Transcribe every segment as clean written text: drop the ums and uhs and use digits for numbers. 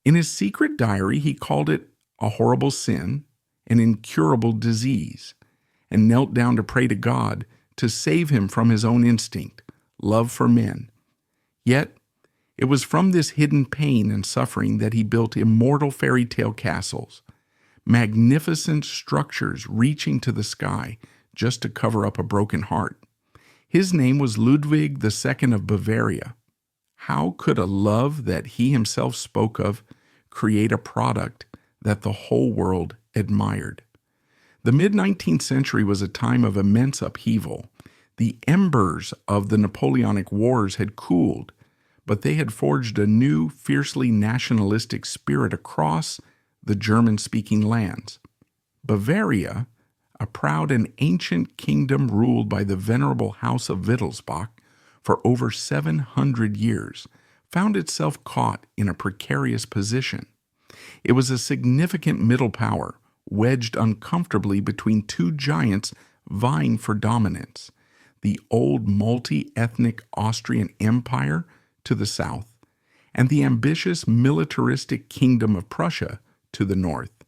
In his secret diary, he called it a horrible sin, an incurable disease, and knelt down to pray to God to save him from his own instinct, love for men. Yet, it was from this hidden pain and suffering that he built immortal fairy tale castles, magnificent structures reaching to the sky just to cover up a broken heart. His name was Ludwig II of Bavaria. How could a love that he himself spoke of create a product that the whole world admired? The mid-19th century was a time of immense upheaval. The embers of the Napoleonic Wars had cooled, but they had forged a new, fiercely nationalistic spirit across the German-speaking lands. Bavaria, a proud and ancient kingdom ruled by the venerable House of Wittelsbach for over 700 years, found itself caught in a precarious position. It was a significant middle power, wedged uncomfortably between two giants vying for dominance: the old multi-ethnic Austrian Empire to the south, and the ambitious militaristic Kingdom of Prussia to the north.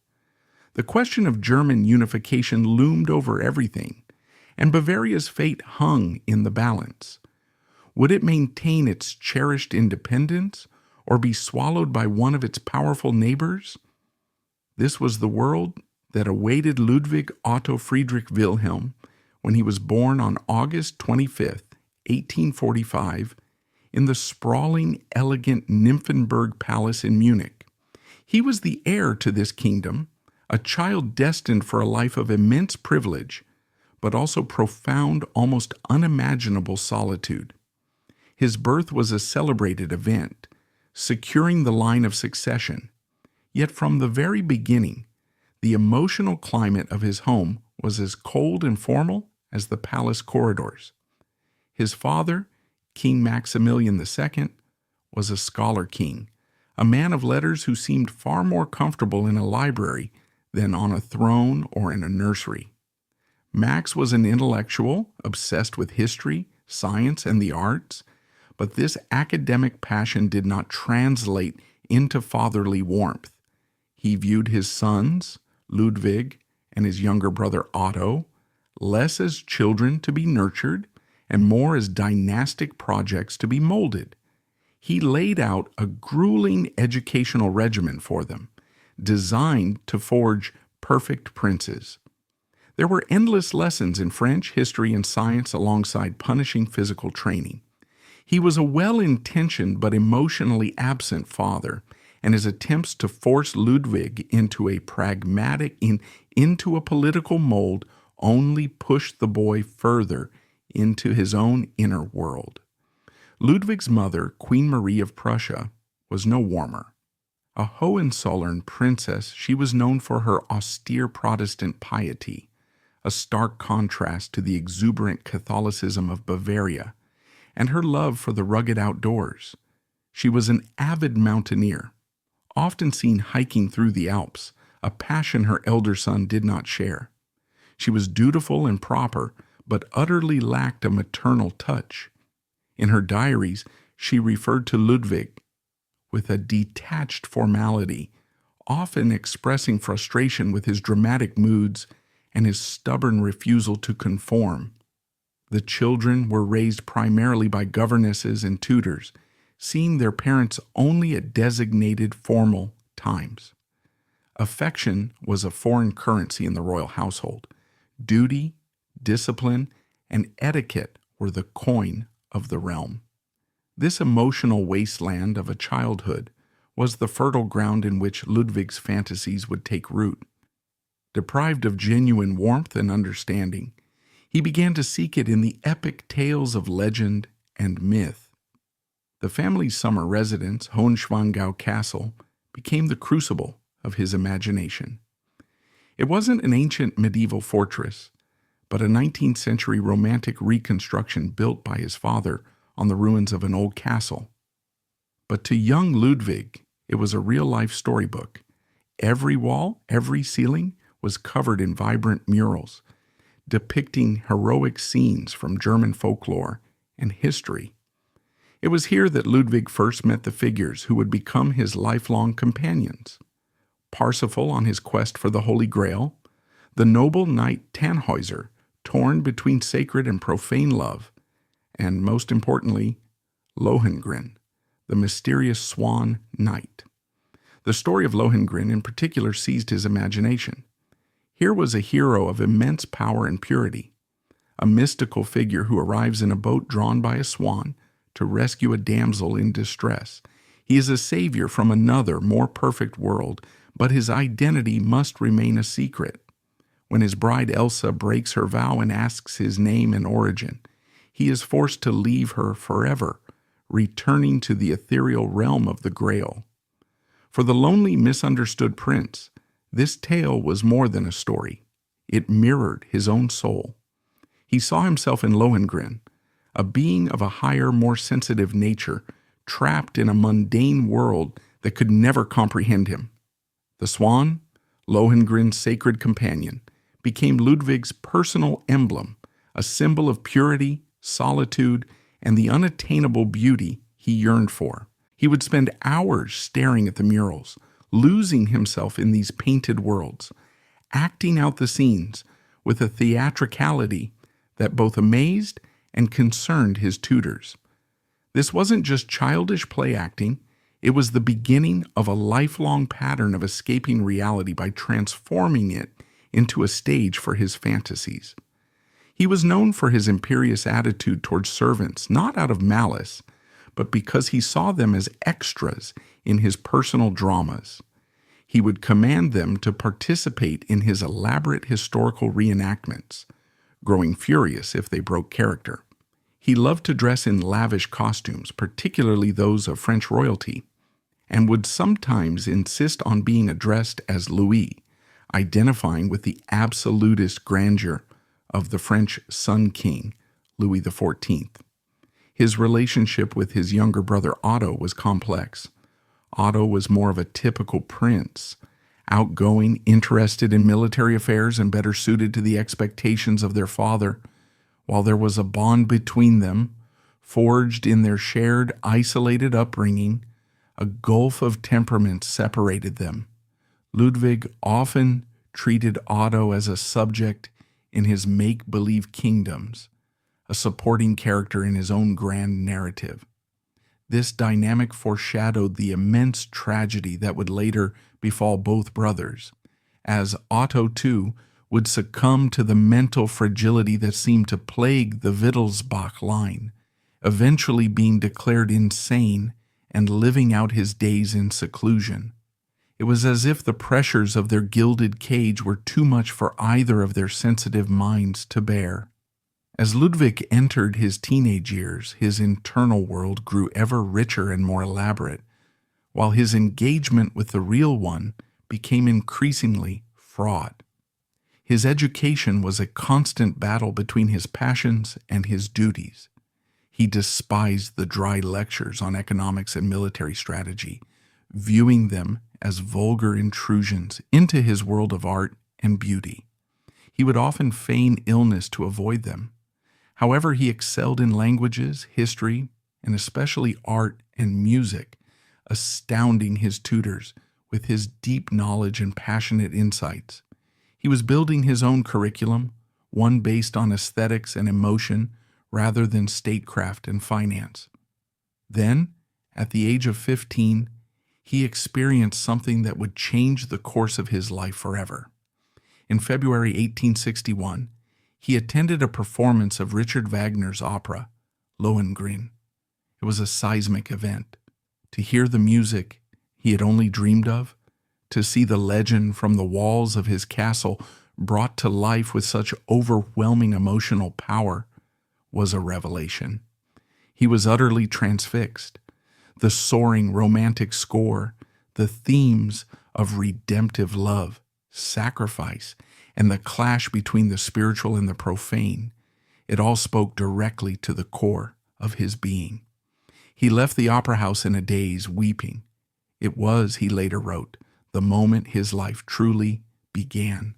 The question of German unification loomed over everything, and Bavaria's fate hung in the balance. Would it maintain its cherished independence, or be swallowed by one of its powerful neighbors? This was the world that awaited Ludwig Otto Friedrich Wilhelm when he was born on August 25, 1845, in the sprawling, elegant Nymphenburg Palace in Munich. He was the heir to this kingdom, a child destined for a life of immense privilege, but also profound, almost unimaginable solitude. His birth was a celebrated event, securing the line of succession. Yet from the very beginning, the emotional climate of his home was as cold and formal as the palace corridors. His father, King Maximilian II, was a scholar king, a man of letters who seemed far more comfortable in a library than on a throne or in a nursery. Max was an intellectual, obsessed with history, science, and the arts, but this academic passion did not translate into fatherly warmth. He viewed his sons, Ludwig and his younger brother Otto, less as children to be nurtured and more as dynastic projects to be molded. He laid out a grueling educational regimen for them, designed to forge perfect princes. There were endless lessons in French, history, and science alongside punishing physical training. He was a well-intentioned but emotionally absent father, and his attempts to force Ludwig into a into a political mold only pushed the boy further into his own inner world. Ludwig's mother, Queen Marie of Prussia, was no warmer. A Hohenzollern princess, she was known for her austere Protestant piety, a stark contrast to the exuberant Catholicism of Bavaria, and her love for the rugged outdoors. She was an avid mountaineer, often seen hiking through the Alps, a passion her elder son did not share. She was dutiful and proper, but utterly lacked a maternal touch. In her diaries, she referred to Ludwig with a detached formality, often expressing frustration with his dramatic moods and his stubborn refusal to conform. The children were raised primarily by governesses and tutors, seeing their parents only at designated formal times. Affection was a foreign currency in the royal household. Duty, discipline, and etiquette were the coin of the realm. This emotional wasteland of a childhood was the fertile ground in which Ludwig's fantasies would take root. Deprived of genuine warmth and understanding, he began to seek it in the epic tales of legend and myth. The family's summer residence, Neuschwanstein Castle, became the crucible of his imagination. It wasn't an ancient medieval fortress, but a 19th century romantic reconstruction built by his father on the ruins of an old castle. But to young Ludwig, it was a real-life storybook. Every wall, every ceiling was covered in vibrant murals, depicting heroic scenes from German folklore and history. It was here that Ludwig first met the figures who would become his lifelong companions. Parsifal on his quest for the Holy Grail, the noble knight Tannhäuser, torn between sacred and profane love, and most importantly, Lohengrin, the mysterious swan knight. The story of Lohengrin in particular seized his imagination. Here was a hero of immense power and purity, a mystical figure who arrives in a boat drawn by a swan to rescue a damsel in distress. He is a savior from another, more perfect world, but his identity must remain a secret. When his bride Elsa breaks her vow and asks his name and origin, he is forced to leave her forever, returning to the ethereal realm of the Grail. For the lonely, misunderstood prince, this tale was more than a story. It mirrored his own soul. He saw himself in Lohengrin, a being of a higher, more sensitive nature, trapped in a mundane world that could never comprehend him. The swan, Lohengrin's sacred companion, became Ludwig's personal emblem, a symbol of purity, solitude, and the unattainable beauty he yearned for. He would spend hours staring at the murals, losing himself in these painted worlds, acting out the scenes with a theatricality that both amazed and concerned his tutors. This wasn't just childish play acting, it was the beginning of a lifelong pattern of escaping reality by transforming it into a stage for his fantasies. He was known for his imperious attitude towards servants, not out of malice, but because he saw them as extras in his personal dramas. He would command them to participate in his elaborate historical reenactments, growing furious if they broke character. He loved to dress in lavish costumes, particularly those of French royalty, and would sometimes insist on being addressed as Louis, identifying with the absolutist grandeur of the French Sun King, Louis XIV. His relationship with his younger brother Otto was complex. Otto was more of a typical prince, outgoing, interested in military affairs, and better suited to the expectations of their father, while there was a bond between them, forged in their shared, isolated upbringing. A gulf of temperaments separated them. Ludwig often treated Otto as a subject in his make-believe kingdoms, a supporting character in his own grand narrative. This dynamic foreshadowed the immense tragedy that would later befall both brothers, as Otto, too, would succumb to the mental fragility that seemed to plague the Wittelsbach line, eventually being declared insane and living out his days in seclusion. It was as if the pressures of their gilded cage were too much for either of their sensitive minds to bear. As Ludwig entered his teenage years, his internal world grew ever richer and more elaborate, while his engagement with the real one became increasingly fraught. His education was a constant battle between his passions and his duties. He despised the dry lectures on economics and military strategy, viewing them as vulgar intrusions into his world of art and beauty. He would often feign illness to avoid them. However, he excelled in languages, history, and especially art and music, astounding his tutors with his deep knowledge and passionate insights. He was building his own curriculum, one based on aesthetics and emotion rather than statecraft and finance. Then, at the age of 15, he experienced something that would change the course of his life forever. In February 1861, he attended a performance of Richard Wagner's opera, Lohengrin. It was a seismic event. To hear the music he had only dreamed of, to see the legend from the walls of his castle brought to life with such overwhelming emotional power, was a revelation. He was utterly transfixed. The soaring romantic score, the themes of redemptive love, sacrifice, and the clash between the spiritual and the profane, it all spoke directly to the core of his being. He left the opera house in a daze, weeping. It was, he later wrote, the moment his life truly began.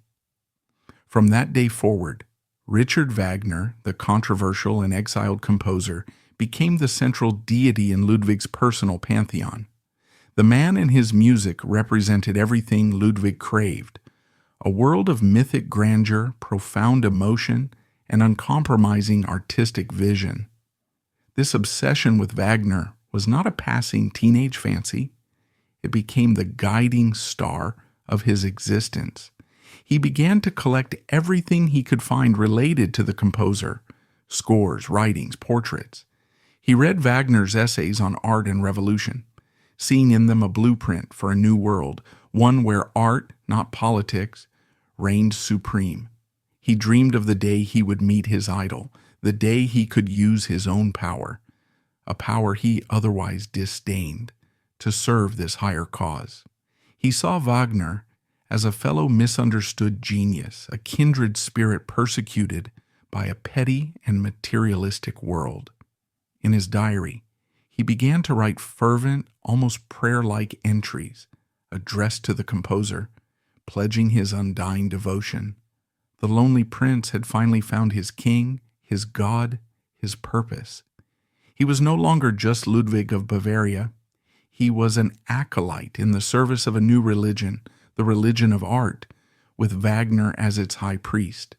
From that day forward, Richard Wagner, the controversial and exiled composer, became the central deity in Ludwig's personal pantheon. The man and his music represented everything Ludwig craved: a world of mythic grandeur, profound emotion, and uncompromising artistic vision. This obsession with Wagner was not a passing teenage fancy. It became the guiding star of his existence. He began to collect everything he could find related to the composer: scores, writings, portraits. He read Wagner's essays on art and revolution, seeing in them a blueprint for a new world, one where art, not politics, reigned supreme. He dreamed of the day he would meet his idol, the day he could use his own power, a power he otherwise disdained, to serve this higher cause. He saw Wagner as a fellow misunderstood genius, a kindred spirit persecuted by a petty and materialistic world. In his diary, he began to write fervent, almost prayer-like entries addressed to the composer, pledging his undying devotion. The lonely prince had finally found his king, his god, his purpose. He was no longer just Ludwig of Bavaria. He was an acolyte in the service of a new religion, the religion of art, with Wagner as its high priest.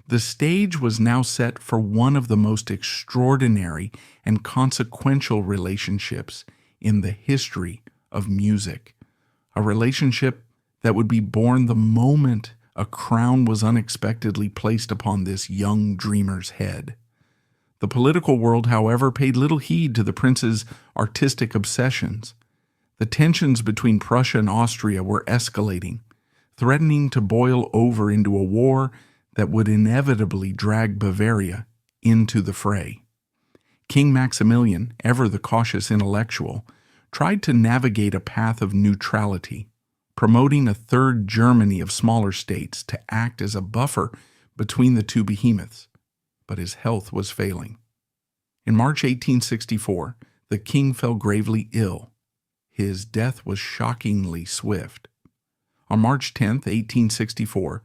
The stage was now set for one of the most extraordinary and consequential relationships in the history of music, a relationship that would be born the moment a crown was unexpectedly placed upon this young dreamer's head. The political world, however, paid little heed to the prince's artistic obsessions. The tensions between Prussia and Austria were escalating, threatening to boil over into a war that would inevitably drag Bavaria into the fray. King Maximilian, ever the cautious intellectual, tried to navigate a path of neutrality, promoting a third Germany of smaller states to act as a buffer between the two behemoths, but his health was failing. In March 1864, the king fell gravely ill. His death was shockingly swift. On March 10, 1864,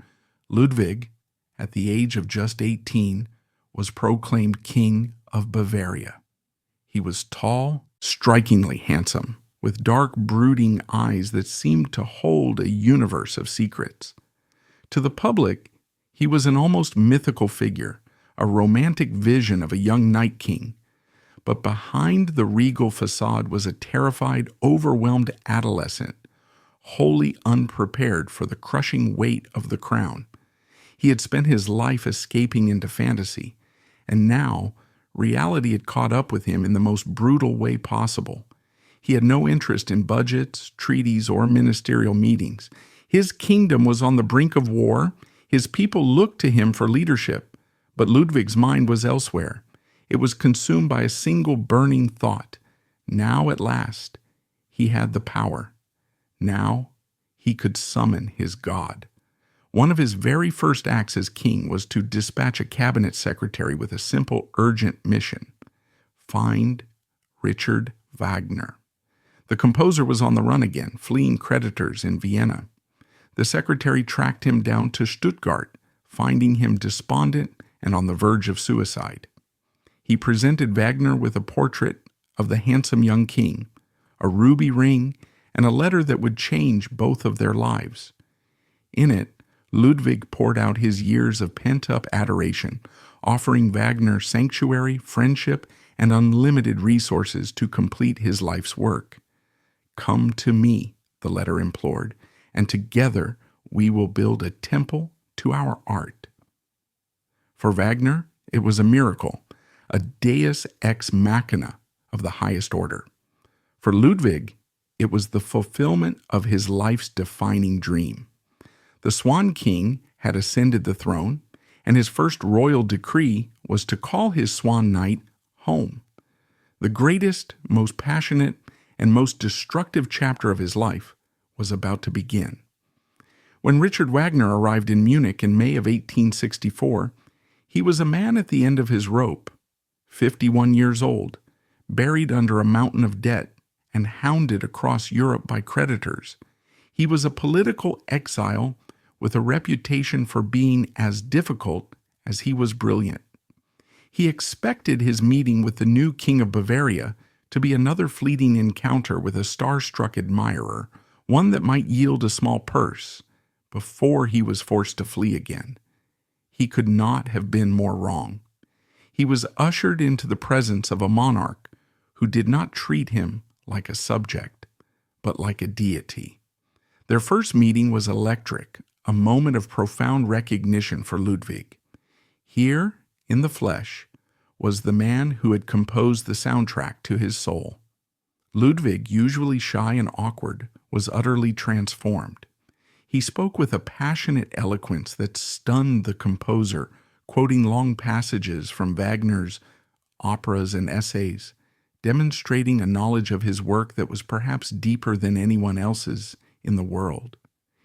Ludwig, at the age of just 18, was proclaimed King of Bavaria. He was tall, strikingly handsome, with dark, brooding eyes that seemed to hold a universe of secrets. To the public, he was an almost mythical figure, a romantic vision of a young night king. But behind the regal facade was a terrified, overwhelmed adolescent, wholly unprepared for the crushing weight of the crown. He had spent his life escaping into fantasy, and now reality had caught up with him in the most brutal way possible. He had no interest in budgets, treaties, or ministerial meetings. His kingdom was on the brink of war. His people looked to him for leadership, but Ludwig's mind was elsewhere. It was consumed by a single burning thought. Now, at last, he had the power. Now, he could summon his god. One of his very first acts as king was to dispatch a cabinet secretary with a simple, urgent mission: find Richard Wagner. The composer was on the run again, fleeing creditors in Vienna. The secretary tracked him down to Stuttgart, finding him despondent and on the verge of suicide. He presented Wagner with a portrait of the handsome young king, a ruby ring, and a letter that would change both of their lives. In it, Ludwig poured out his years of pent-up adoration, offering Wagner sanctuary, friendship, and unlimited resources to complete his life's work. "Come to me," the letter implored, "and together we will build a temple to our art." For Wagner, it was a miracle, a deus ex machina of the highest order. For Ludwig, it was the fulfillment of his life's defining dream. The Swan King had ascended the throne, and his first royal decree was to call his Swan Knight home. The greatest, most passionate, and most destructive chapter of his life was about to begin. When Richard Wagner arrived in Munich in May of 1864, he was a man at the end of his rope, 51 years old, buried under a mountain of debt, and hounded across Europe by creditors. He was a political exile with a reputation for being as difficult as he was brilliant. He expected his meeting with the new King of Bavaria to be another fleeting encounter with a star-struck admirer, one that might yield a small purse, before he was forced to flee again. He could not have been more wrong. He was ushered into the presence of a monarch who did not treat him like a subject, but like a deity. Their first meeting was electric, a moment of profound recognition for Ludwig. Here, in the flesh, was the man who had composed the soundtrack to his soul. Ludwig, usually shy and awkward, was utterly transformed. He spoke with a passionate eloquence that stunned the composer, quoting long passages from Wagner's operas and essays, demonstrating a knowledge of his work that was perhaps deeper than anyone else's in the world.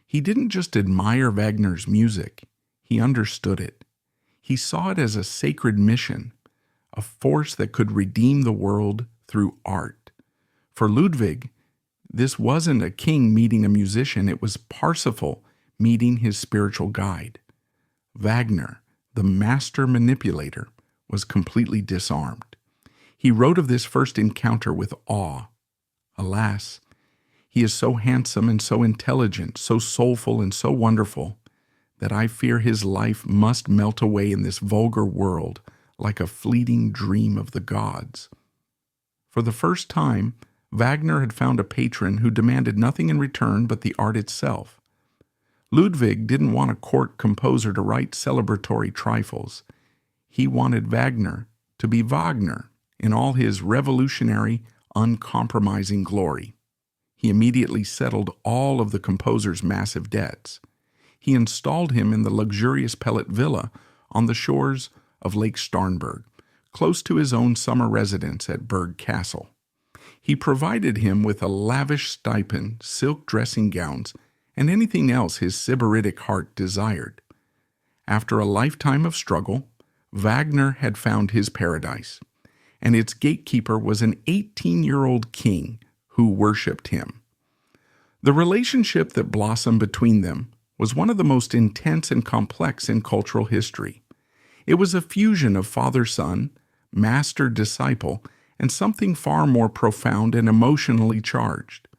He didn't just admire Wagner's music, he understood it. He saw it as a sacred mission, a force that could redeem the world through art. For Ludwig, this wasn't a king meeting a musician, it was Parsifal meeting his spiritual guide. Wagner, the master manipulator, was completely disarmed. He wrote of this first encounter with awe. Alas, he is so handsome and so intelligent, so soulful and so wonderful, that I fear his life must melt away in this vulgar world like a fleeting dream of the gods. For the first time, Wagner had found a patron who demanded nothing in return but the art itself. Ludwig didn't want a court composer to write celebratory trifles. He wanted Wagner to be Wagner in all his revolutionary, uncompromising glory. He immediately settled all of the composer's massive debts. He installed him in the luxurious Pellet villa on the shores of Lake Starnberg, close to his own summer residence at Berg Castle. He provided him with a lavish stipend, silk dressing gowns, and anything else his sybaritic heart desired. After a lifetime of struggle, Wagner had found his paradise, and its gatekeeper was an 18-year-old king who worshipped him. The relationship that blossomed between them was one of the most intense and complex in cultural history. It was a fusion of father-son, master-disciple, and something far more profound and emotionally charged.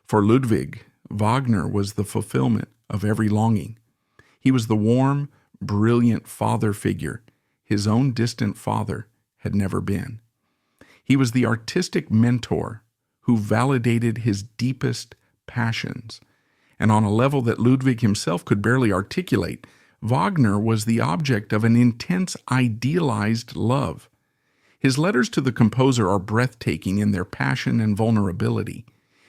For Ludwig, Wagner was the fulfillment of every longing. He was the warm, brilliant father figure his own distant father had never been. He was the artistic mentor who validated his deepest passions, and on a level that Ludwig himself could barely articulate, Wagner was the object of an intense, idealized love. His letters to the composer are breathtaking in their passion and vulnerability.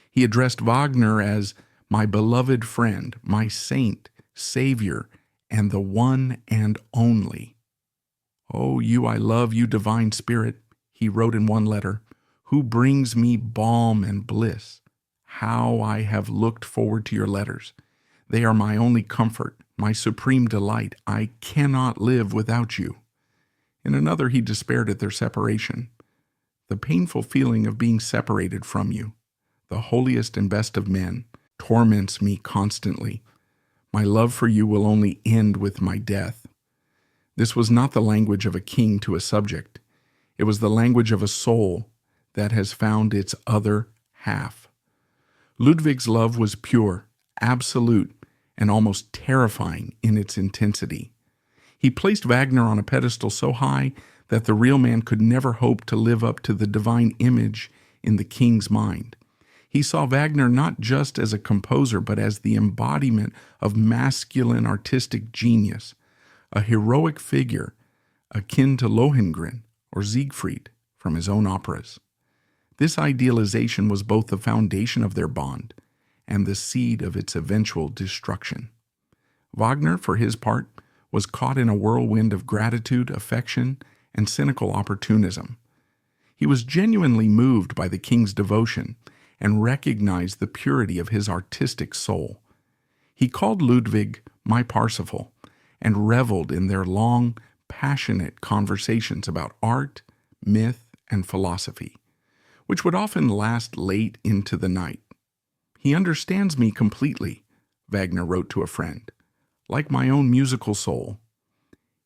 He addressed Wagner as my beloved friend, my saint, savior, and the one and only. "Oh, you I love, you divine spirit," he wrote in one letter, "who brings me balm and bliss. How I have looked forward to your letters. They are my only comfort, my supreme delight. I cannot live without you." In another, he despaired at their separation. "The painful feeling of being separated from you, the holiest and best of men, torments me constantly. My love for you will only end with my death." This was not the language of a king to a subject. It was the language of a soul that has found its other half. Ludwig's love was pure, absolute, and almost terrifying in its intensity. He placed Wagner on a pedestal so high that the real man could never hope to live up to the divine image in the king's mind. He saw Wagner not just as a composer, but as the embodiment of masculine artistic genius, a heroic figure akin to Lohengrin or Siegfried from his own operas. This idealization was both the foundation of their bond and the seed of its eventual destruction. Wagner, for his part, was caught in a whirlwind of gratitude, affection, and cynical opportunism. He was genuinely moved by the king's devotion and recognized the purity of his artistic soul. He called Ludwig my Parsifal and reveled in their long, passionate conversations about art, myth, and philosophy, which would often last late into the night. "He understands me completely," Wagner wrote to a friend, "like my own musical soul.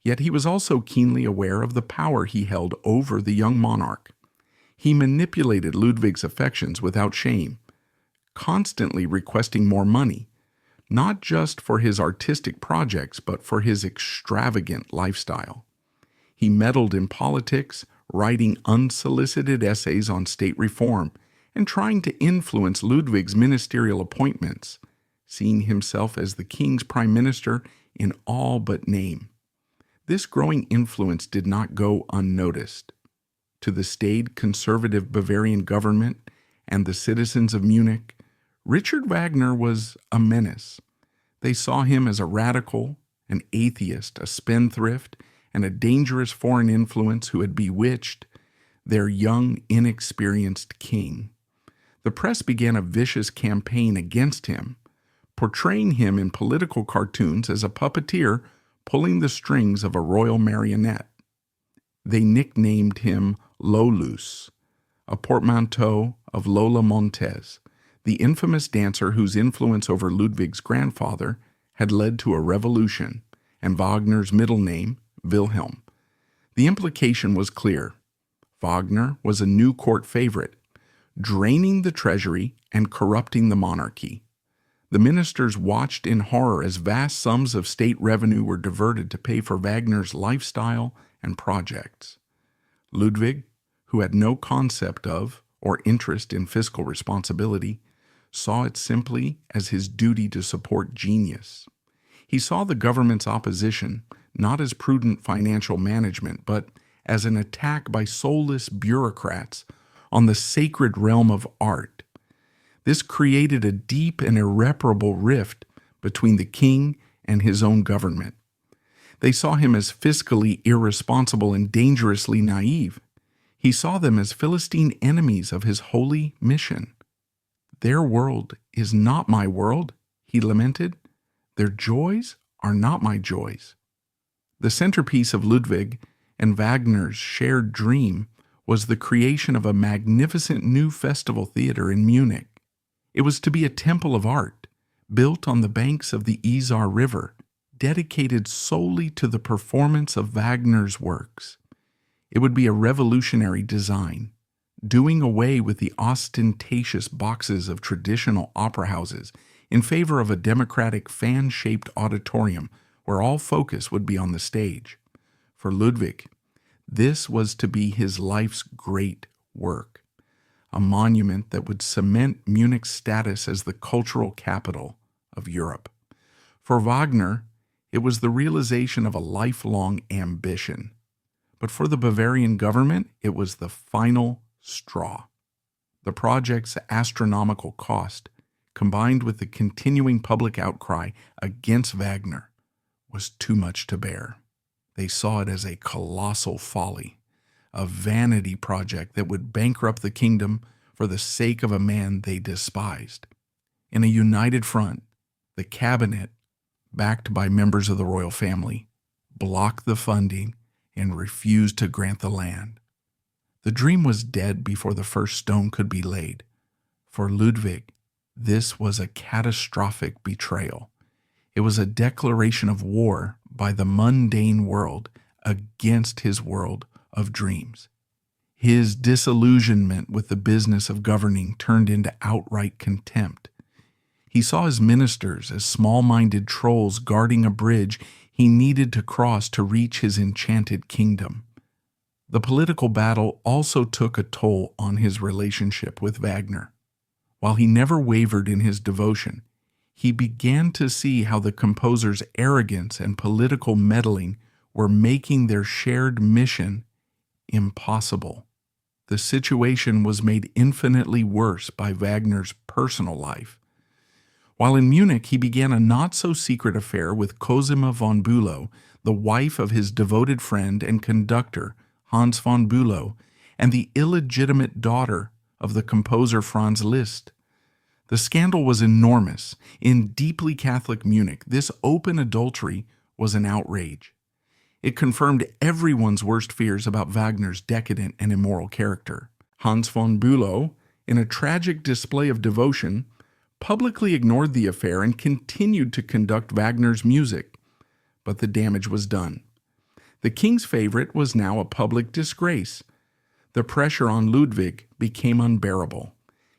Yet he was also keenly aware of the power he held over the young monarch. He manipulated Ludwig's affections without shame, constantly requesting more money, not just for his artistic projects, but for his extravagant lifestyle. He meddled in politics, writing unsolicited essays on state reform, and trying to influence Ludwig's ministerial appointments, seeing himself as the king's prime minister in all but name. This growing influence did not go unnoticed. To the staid, conservative Bavarian government and the citizens of Munich, Richard Wagner was a menace. They saw him as a radical, an atheist, a spendthrift, and a dangerous foreign influence who had bewitched their young, inexperienced king. The press began a vicious campaign against him, portraying him in political cartoons as a puppeteer pulling the strings of a royal marionette. They nicknamed him Lolus, a portmanteau of Lola Montez, the infamous dancer whose influence over Ludwig's grandfather had led to a revolution, and Wagner's middle name, Wilhelm. The implication was clear. Wagner was a new court favorite, draining the treasury and corrupting the monarchy. The ministers watched in horror as vast sums of state revenue were diverted to pay for Wagner's lifestyle and projects. Ludwig, who had no concept of or interest in fiscal responsibility, saw it simply as his duty to support genius. He saw the government's opposition not as prudent financial management, but as an attack by soulless bureaucrats on the sacred realm of art. This created a deep and irreparable rift between the king and his own government. They saw him as fiscally irresponsible and dangerously naive. He saw them as Philistine enemies of his holy mission. "Their world is not my world," he lamented. "Their joys are not my joys." The centerpiece of Ludwig and Wagner's shared dream was the creation of a magnificent new festival theater in Munich. It was to be a temple of art, built on the banks of the Isar River, dedicated solely to the performance of Wagner's works. It would be a revolutionary design, doing away with the ostentatious boxes of traditional opera houses in favor of a democratic fan-shaped auditorium where all focus would be on the stage. For Ludwig, this was to be his life's great work, a monument that would cement Munich's status as the cultural capital of Europe. For Wagner, it was the realization of a lifelong ambition. But for the Bavarian government, it was the final straw. The project's astronomical cost, combined with the continuing public outcry against Wagner, was too much to bear. They saw it as a colossal folly, a vanity project that would bankrupt the kingdom for the sake of a man they despised. In a united front, the cabinet, backed by members of the royal family, blocked the funding and refused to grant the land. The dream was dead before the first stone could be laid. For Ludwig, this was a catastrophic betrayal. It was a declaration of war by the mundane world against his world of dreams. His disillusionment with the business of governing turned into outright contempt. He saw his ministers as small-minded trolls guarding a bridge he needed to cross to reach his enchanted kingdom. The political battle also took a toll on his relationship with Wagner. While he never wavered in his devotion, he began to see how the composer's arrogance and political meddling were making their shared mission impossible. The situation was made infinitely worse by Wagner's personal life. While in Munich, he began a not-so-secret affair with Cosima von Bülow, the wife of his devoted friend and conductor, Hans von Bülow, and the illegitimate daughter of the composer Franz Liszt. The scandal was enormous. In deeply Catholic Munich, this open adultery was an outrage. It confirmed everyone's worst fears about Wagner's decadent and immoral character. Hans von Bülow, in a tragic display of devotion, publicly ignored the affair and continued to conduct Wagner's music, but the damage was done. The king's favorite was now a public disgrace. The pressure on Ludwig became unbearable.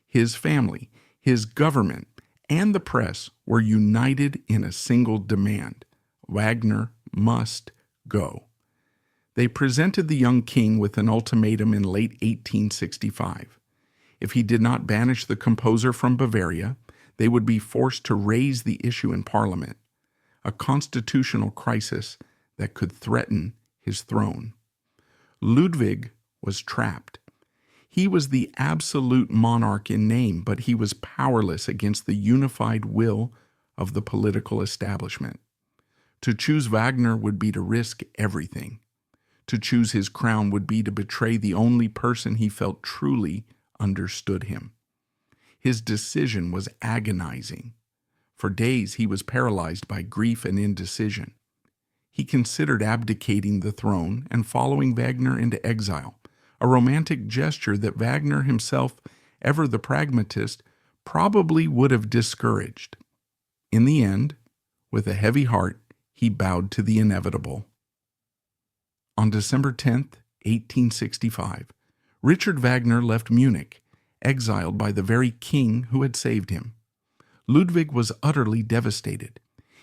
His family, his government, and the press were united in a single demand: Wagner must go. They presented the young king with an ultimatum in late 1865. If he did not banish the composer from Bavaria, they would be forced to raise the issue in Parliament, a constitutional crisis that could threaten his throne. Ludwig was trapped. He was the absolute monarch in name, but he was powerless against the unified will of the political establishment. To choose Wagner would be to risk everything. To choose his crown would be to betray the only person he felt truly understood him. His decision was agonizing. For days he was paralyzed by grief and indecision. He considered abdicating the throne and following Wagner into exile, a romantic gesture that Wagner himself, ever the pragmatist, probably would have discouraged. In the end, with a heavy heart, he bowed to the inevitable. On December 10, 1865, Richard Wagner left Munich, exiled by the very king who had saved him. Ludwig was utterly devastated.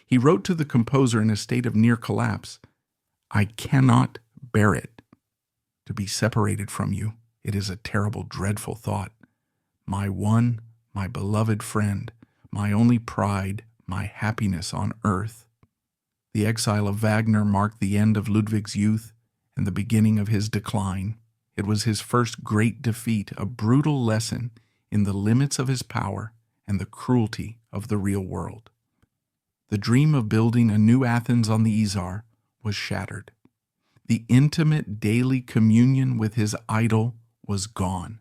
He wrote to the composer in a state of near collapse, "I cannot bear it. To be separated from you, it is a terrible, dreadful thought. My one, my beloved friend, my only pride, my happiness on earth." The exile of Wagner marked the end of Ludwig's youth and the beginning of his decline. It was his first great defeat, a brutal lesson in the limits of his power and the cruelty of the real world. The dream of building a new Athens on the Isar was shattered. The intimate daily communion with his idol was gone.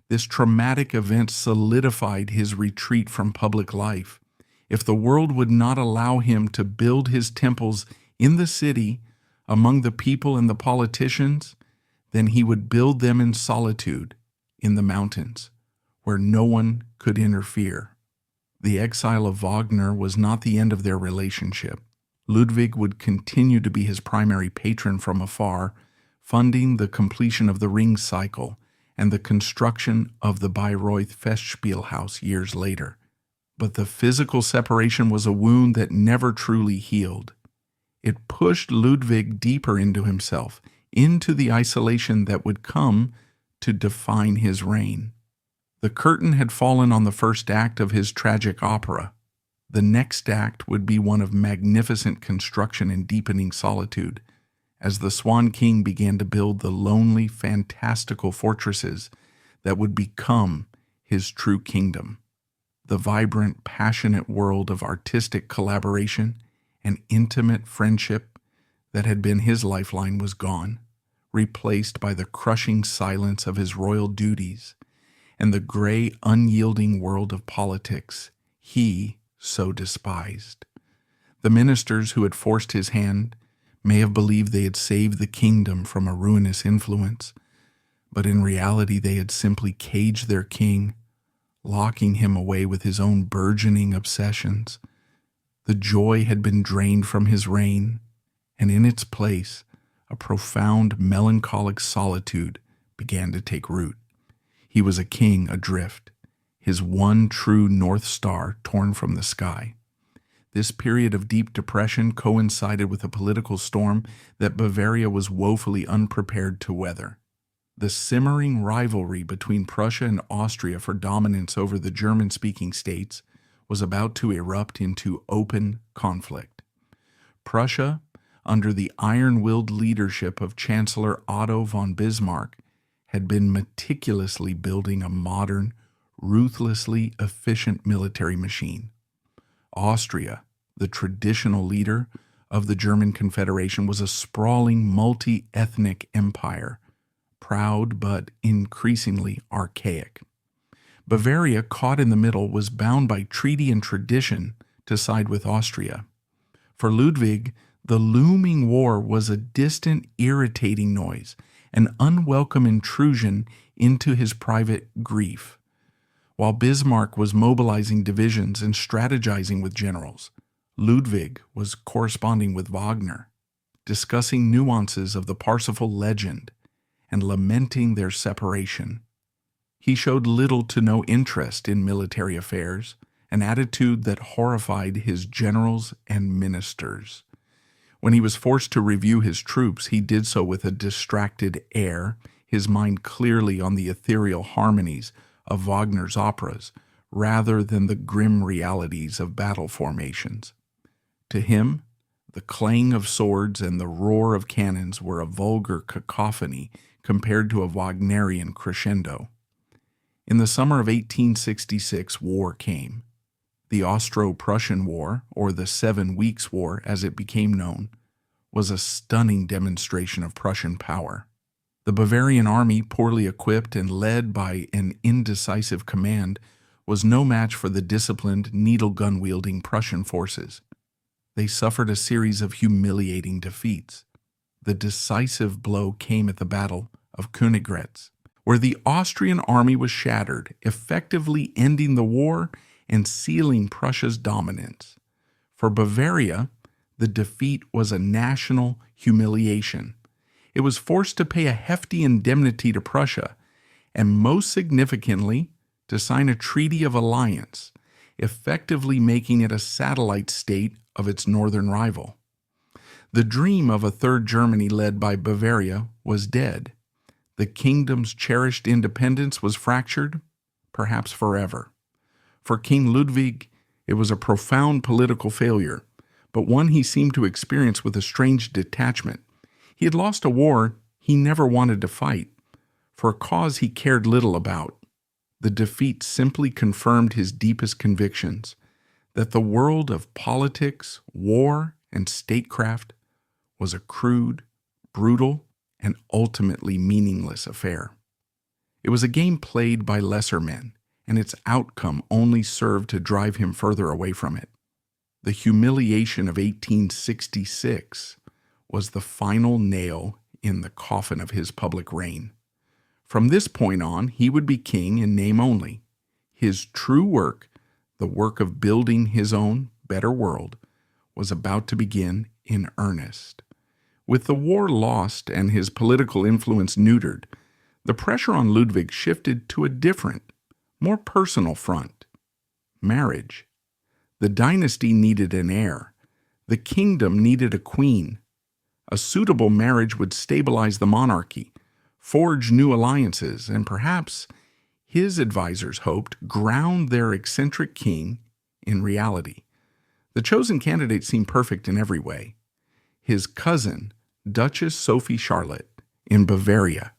This traumatic event solidified his retreat from public life. If the world would not allow him to build his temples in the city, among the people and the politicians, then he would build them in solitude in the mountains, where no one could interfere. The exile of Wagner was not the end of their relationship. Ludwig would continue to be his primary patron from afar, funding the completion of the Ring cycle and the construction of the Bayreuth Festspielhaus years later. But the physical separation was a wound that never truly healed. It pushed Ludwig deeper into himself, into the isolation that would come to define his reign. The curtain had fallen on the first act of his tragic opera. The next act would be one of magnificent construction and deepening solitude, as the Swan King began to build the lonely, fantastical fortresses that would become his true kingdom. The vibrant, passionate world of artistic collaboration and intimate friendship that had been his lifeline was gone, replaced by the crushing silence of his royal duties and the gray, unyielding world of politics he so despised. The ministers who had forced his hand may have believed they had saved the kingdom from a ruinous influence, but in reality they had simply caged their king, locking him away with his own burgeoning obsessions. The joy had been drained from his reign, and in its place, a profound melancholic solitude began to take root. He was a king adrift, his one true North Star torn from the sky. This period of deep depression coincided with a political storm that Bavaria was woefully unprepared to weather. The simmering rivalry between Prussia and Austria for dominance over the German-speaking states was about to erupt into open conflict. Prussia, under the iron-willed leadership of Chancellor Otto von Bismarck, had been meticulously building a modern, ruthlessly efficient military machine. Austria, the traditional leader of the German Confederation, was a sprawling multi-ethnic empire, proud but increasingly archaic. Bavaria, caught in the middle, was bound by treaty and tradition to side with Austria. For Ludwig, the looming war was a distant, irritating noise, an unwelcome intrusion into his private grief. While Bismarck was mobilizing divisions and strategizing with generals, Ludwig was corresponding with Wagner, discussing nuances of the Parsifal legend and lamenting their separation. He showed little to no interest in military affairs, an attitude that horrified his generals and ministers. When he was forced to review his troops, he did so with a distracted air, his mind clearly on the ethereal harmonies of Wagner's operas, rather than the grim realities of battle formations. To him, the clang of swords and the roar of cannons were a vulgar cacophony compared to a Wagnerian crescendo. In the summer of 1866, war came. The Austro-Prussian War, or the 7 Weeks' War as it became known, was a stunning demonstration of Prussian power. The Bavarian army, poorly equipped and led by an indecisive command, was no match for the disciplined, needle-gun-wielding Prussian forces. They suffered a series of humiliating defeats. The decisive blow came at the Battle of Königgrätz, where the Austrian army was shattered, effectively ending the war and sealing Prussia's dominance. For Bavaria, the defeat was a national humiliation. It was forced to pay a hefty indemnity to Prussia, and most significantly, to sign a treaty of alliance, effectively making it a satellite state of its northern rival. The dream of a third Germany led by Bavaria was dead. The kingdom's cherished independence was fractured, perhaps forever. For King Ludwig, it was a profound political failure, but one he seemed to experience with a strange detachment. He had lost a war he never wanted to fight, for a cause he cared little about. The defeat simply confirmed his deepest convictions, that the world of politics, war, and statecraft was a crude, brutal, and ultimately meaningless affair. It was a game played by lesser men, and its outcome only served to drive him further away from it. The humiliation of 1866 was the final nail in the coffin of his public reign. From this point on, he would be king in name only. His true work, the work of building his own better world, was about to begin in earnest. With the war lost and his political influence neutered, the pressure on Ludwig shifted to a different, more personal front: marriage. The dynasty needed an heir. The kingdom needed a queen. A suitable marriage would stabilize the monarchy, forge new alliances, and perhaps, his advisors hoped, ground their eccentric king in reality. The chosen candidate seemed perfect in every way. His cousin, Duchess Sophie Charlotte, in Bavaria.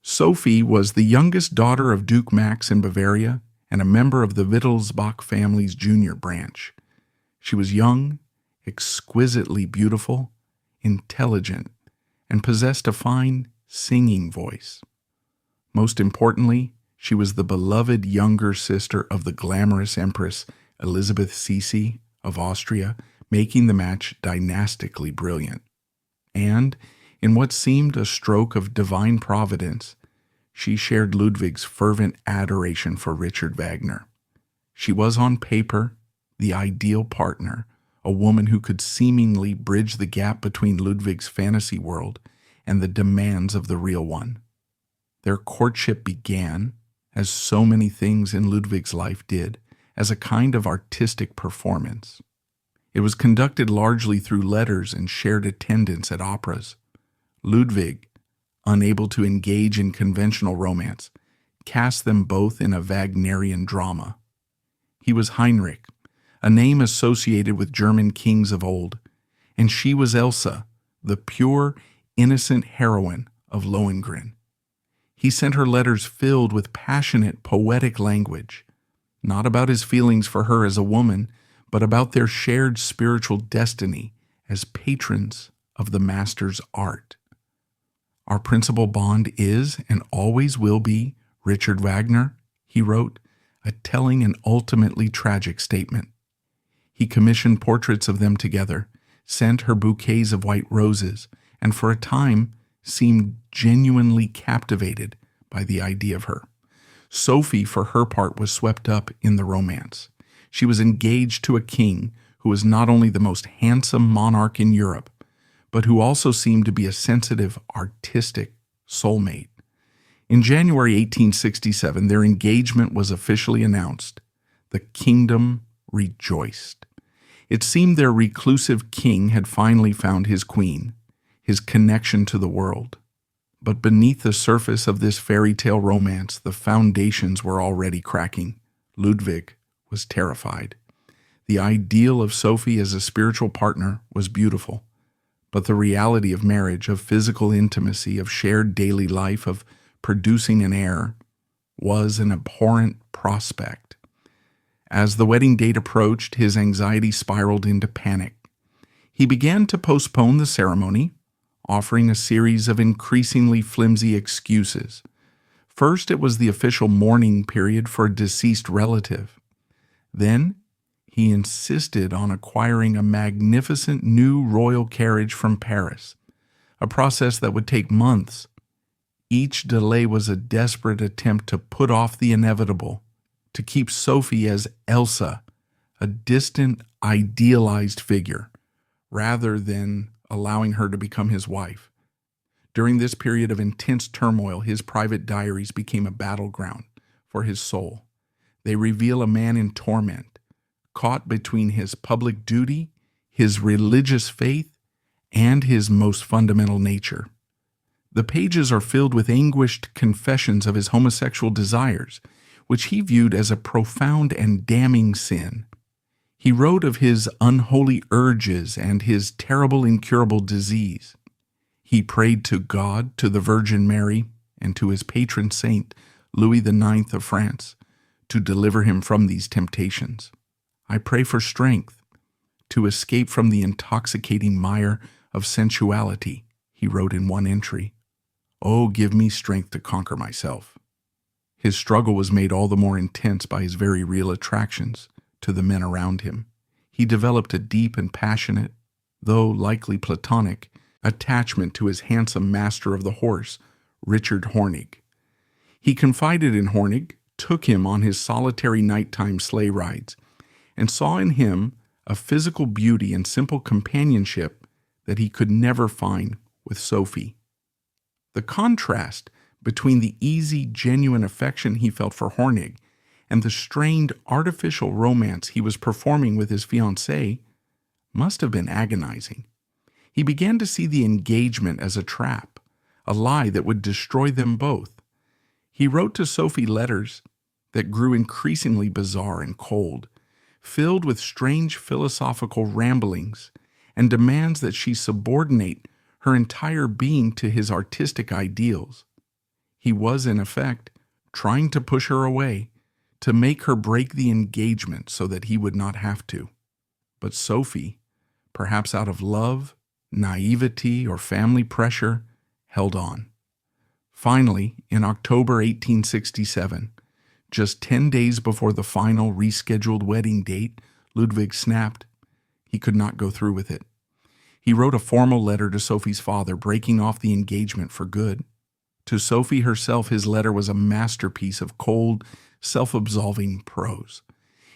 Sophie was the youngest daughter of Duke Max in Bavaria and a member of the Wittelsbach family's junior branch. She was young, exquisitely beautiful, intelligent, and possessed a fine singing voice. Most importantly, she was the beloved younger sister of the glamorous Empress Elizabeth Sisi of Austria, making the match dynastically brilliant. And, in what seemed a stroke of divine providence, she shared Ludwig's fervent adoration for Richard Wagner. She was on paper the ideal partner, a woman who could seemingly bridge the gap between Ludwig's fantasy world and the demands of the real one. Their courtship began, as so many things in Ludwig's life did, as a kind of artistic performance. It was conducted largely through letters and shared attendance at operas. Ludwig, unable to engage in conventional romance, cast them both in a Wagnerian drama. He was Heinrich, a name associated with German kings of old, and she was Elsa, the pure, innocent heroine of Lohengrin. He sent her letters filled with passionate, poetic language, not about his feelings for her as a woman, but about their shared spiritual destiny as patrons of the master's art. Our principal bond is and always will be Richard Wagner, he wrote, a telling and ultimately tragic statement. He commissioned portraits of them together, sent her bouquets of white roses, and for a time seemed genuinely captivated by the idea of her. Sophie, for her part, was swept up in the romance. She was engaged to a king who was not only the most handsome monarch in Europe, but who also seemed to be a sensitive, artistic soulmate. In January 1867, their engagement was officially announced. The kingdom rejoiced. It seemed their reclusive king had finally found his queen, his connection to the world. But beneath the surface of this fairy tale romance, the foundations were already cracking. Ludwig was terrified. The ideal of Sophie as a spiritual partner was beautiful, but the reality of marriage, of physical intimacy, of shared daily life, of producing an heir, was an abhorrent prospect. As the wedding date approached, his anxiety spiraled into panic. He began to postpone the ceremony, offering a series of increasingly flimsy excuses. First, it was the official mourning period for a deceased relative. Then, he insisted on acquiring a magnificent new royal carriage from Paris, a process that would take months. Each delay was a desperate attempt to put off the inevitable, to keep Sophie as Elsa, a distant, idealized figure, rather than allowing her to become his wife. During this period of intense turmoil, his private diaries became a battleground for his soul. They reveal a man in torment, caught between his public duty, his religious faith, and his most fundamental nature. The pages are filled with anguished confessions of his homosexual desires, which he viewed as a profound and damning sin. He wrote of his unholy urges and his terrible incurable disease. He prayed to God, to the Virgin Mary, and to his patron saint, Louis IX of France, to deliver him from these temptations. I pray for strength to escape from the intoxicating mire of sensuality, he wrote in one entry. Oh, give me strength to conquer myself. His struggle was made all the more intense by his very real attractions to the men around him. He developed a deep and passionate, though likely platonic, attachment to his handsome master of the horse, Richard Hornig. He confided in Hornig, took him on his solitary nighttime sleigh rides, and saw in him a physical beauty and simple companionship that he could never find with Sophie. The contrast between the easy, genuine affection he felt for Hornig and the strained, artificial romance he was performing with his fiancée must have been agonizing. He began to see the engagement as a trap, a lie that would destroy them both. He wrote to Sophie letters that grew increasingly bizarre and cold, filled with strange philosophical ramblings and demands that she subordinate her entire being to his artistic ideals. He was, in effect, trying to push her away, to make her break the engagement so that he would not have to. But Sophie, perhaps out of love, naivety, or family pressure, held on. Finally, in October 1867, just 10 days before the final rescheduled wedding date, Ludwig snapped. He could not go through with it. He wrote a formal letter to Sophie's father, breaking off the engagement for good. To Sophie herself, his letter was a masterpiece of cold, self-absolving prose.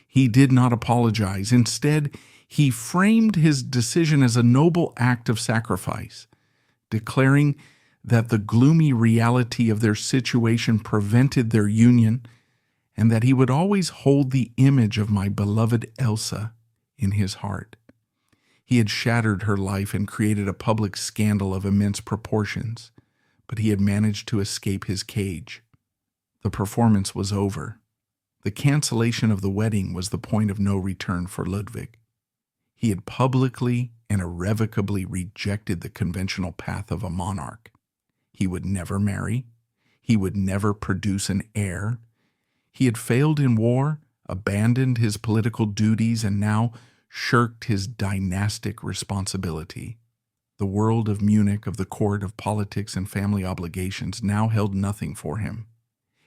He did not apologize. Instead, he framed his decision as a noble act of sacrifice, declaring that the gloomy reality of their situation prevented their union, and that he would always hold the image of my beloved Elsa in his heart. He had shattered her life and created a public scandal of immense proportions, but he had managed to escape his cage. The performance was over. The cancellation of the wedding was the point of no return for Ludwig. He had publicly and irrevocably rejected the conventional path of a monarch. He would never marry. He would never produce an heir. He had failed in war, abandoned his political duties, and now shirked his dynastic responsibility. The world of Munich, of the court, of politics and family obligations, now held nothing for him.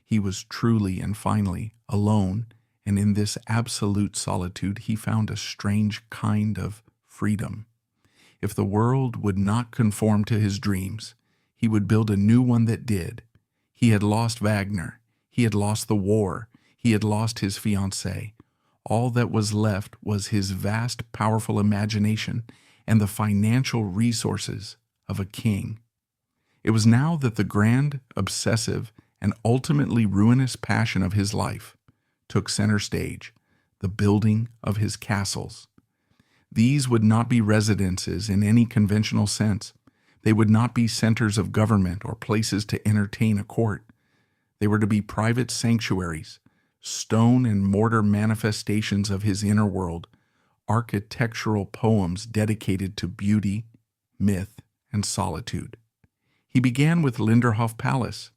He was truly and finally alone, and in this absolute solitude he found a strange kind of freedom. If the world would not conform to his dreams, he would build a new one that did. He had lost Wagner. He had lost the war. He had lost his fiancée. All that was left was his vast, powerful imagination and the financial resources of a king. It was now that the grand, obsessive, and ultimately ruinous passion of his life took center stage, the building of his castles. These would not be residences in any conventional sense. They would not be centers of government or places to entertain a court. They were to be private sanctuaries, stone and mortar manifestations of his inner world, architectural poems dedicated to beauty, myth, and solitude. He began with Linderhof Palace.